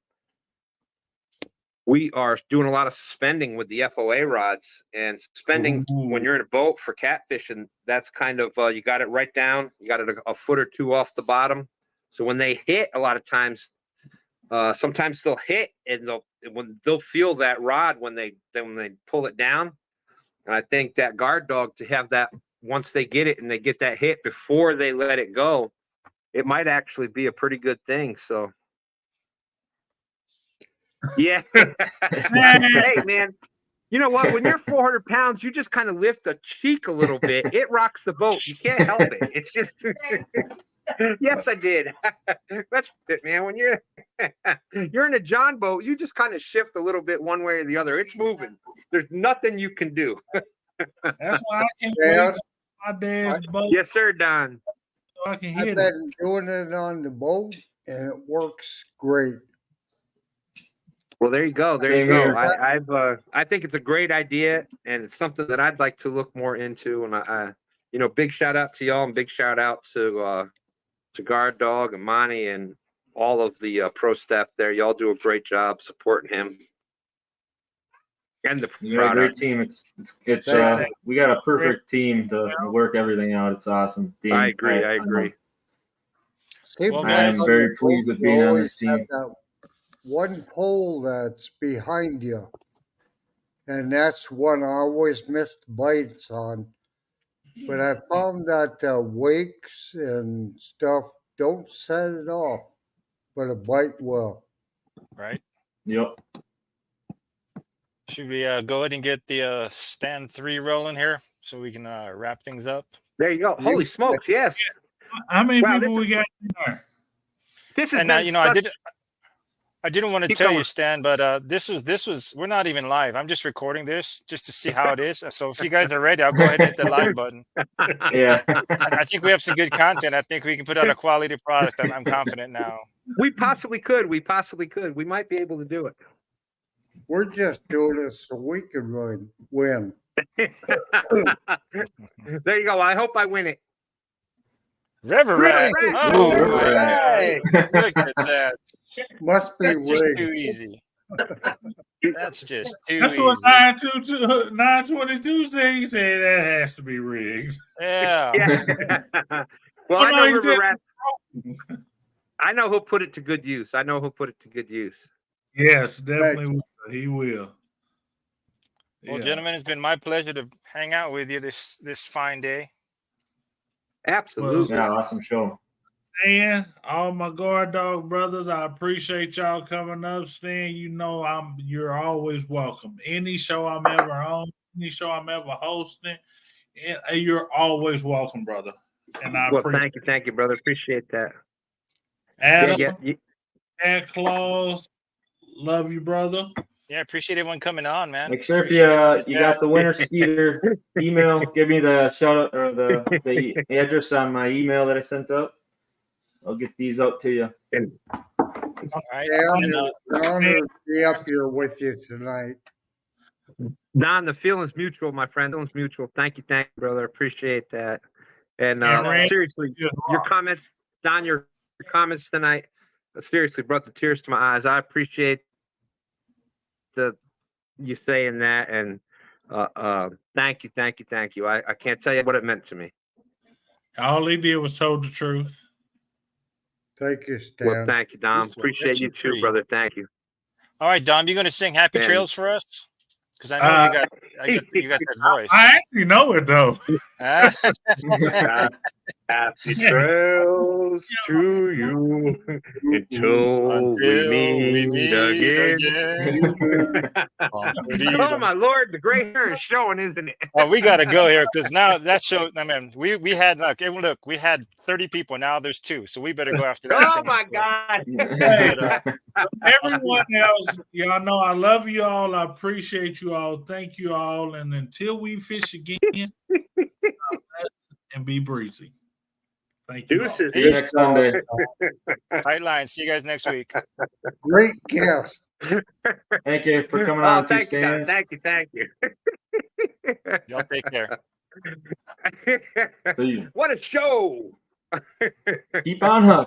we are doing a lot of suspending with the FOA rods, and suspending when you're in a boat for catfish, and that's kind of you got it right down, you got it a foot or two off the bottom, so when they hit, a lot of times sometimes they'll hit and they'll feel that rod when they pull it down. And I think that Guard Dog, to have that once they get it and they get that hit before they let it go, it might actually be a pretty good thing. So yeah. Hey man, you know what? When you're 400 pounds, you just kind of lift the cheek a little bit. It rocks the boat. You can't help it. It's just, yes, I did. That's it, man. When you're in a John boat, you just kind of shift a little bit one way or the other. It's moving. There's nothing you can do. That's why I can't wait to my dad's boat. Yes, sir, Don. So I can I've hit it. been doing it on the boat and it works great. Well, there you go. There you go. I think it's a great idea, and it's something that I'd like to look more into. And I big shout out to y'all, and big shout out to Guard Dog and Monty and all of the pro staff there. Y'all do a great job supporting him and the You got a great team. It's we got a perfect team to work everything out. It's awesome. I agree. Well, I'm very pleased with being on this team. One pole that's behind you, and that's one I always missed bites on. But I found that wakes and stuff don't set it off, but a bite will. Right. Yep. Should we go ahead and get the stand 3 rolling here so we can wrap things up? There you go. Holy smokes, yes. How many people we got in there? This is I didn't want to tell you, Stan, but this was we're not even live. I'm just recording this just to see how it is. So if you guys are ready, I'll go ahead and hit the live button. Yeah. I think we have some good content. I think we can put out a quality product. I'm confident now. We possibly could. We might be able to do it. We're just doing it so we can win. There you go. I hope I win it. River Rat. Oh, Right. look at that. Must be That's just rigged. too easy. That's just too That's easy. what 922 said. He said that has to be rigged. Yeah. Well, Oh, I no, know he River said- Rat. I know he'll put it to good use. Yes, definitely will. He will. Well, Yeah. gentlemen, it's been my pleasure to hang out with you this fine day. Absolutely. Yeah, awesome show. Stan, all my Guard Dog brothers, I appreciate y'all coming up. Stan, you're always welcome. Any show I'm ever on, any show I'm ever hosting, you're always welcome, brother. And I appreciate thank you, brother. Appreciate that. Adam, Yeah. Cat Claus, love you, brother. Yeah, appreciate everyone coming on, man. Make sure if Appreciate you got the winter skeeter email, give me the shout out or the address on my email that I sent out. I'll get these out to you. All right. An honor to be up here with you tonight. Don, the feeling's mutual, my friend. The feeling's mutual. Thank you, brother. Appreciate that. And And Randy seriously, is your rock. comments, Don, your comments tonight, seriously brought the tears to my eyes. I appreciate you saying that, and thank you. I can't tell you what it meant to me. All he did was told the truth. Thank you, Well, Stan. thank you, Dom. It's a Appreciate you rich too, tree. brother. Thank you. All right, Dom, you going to sing "Happy Man. Trails" for us? Because I know you got that voice. I actually know it though. Ah, Happy trails to you until we meet again. Oh my Lord, the gray hair is showing, isn't it? Oh, we got to go here because now that show. I mean, we had like, look, we had 30 people. Now there's 2, so we better go after that. Oh singing. my God. Everyone else, y'all know I love you all. I appreciate you all. Thank you all. And until we fish again, and be breezy. Thank you. All. Deuces. See you next Sunday. Tight line. See you guys next week. Great guest. Thank you for coming Oh, on. thank you, Don. Thank you. Y'all take care. See you. What a show. Keep on hooking.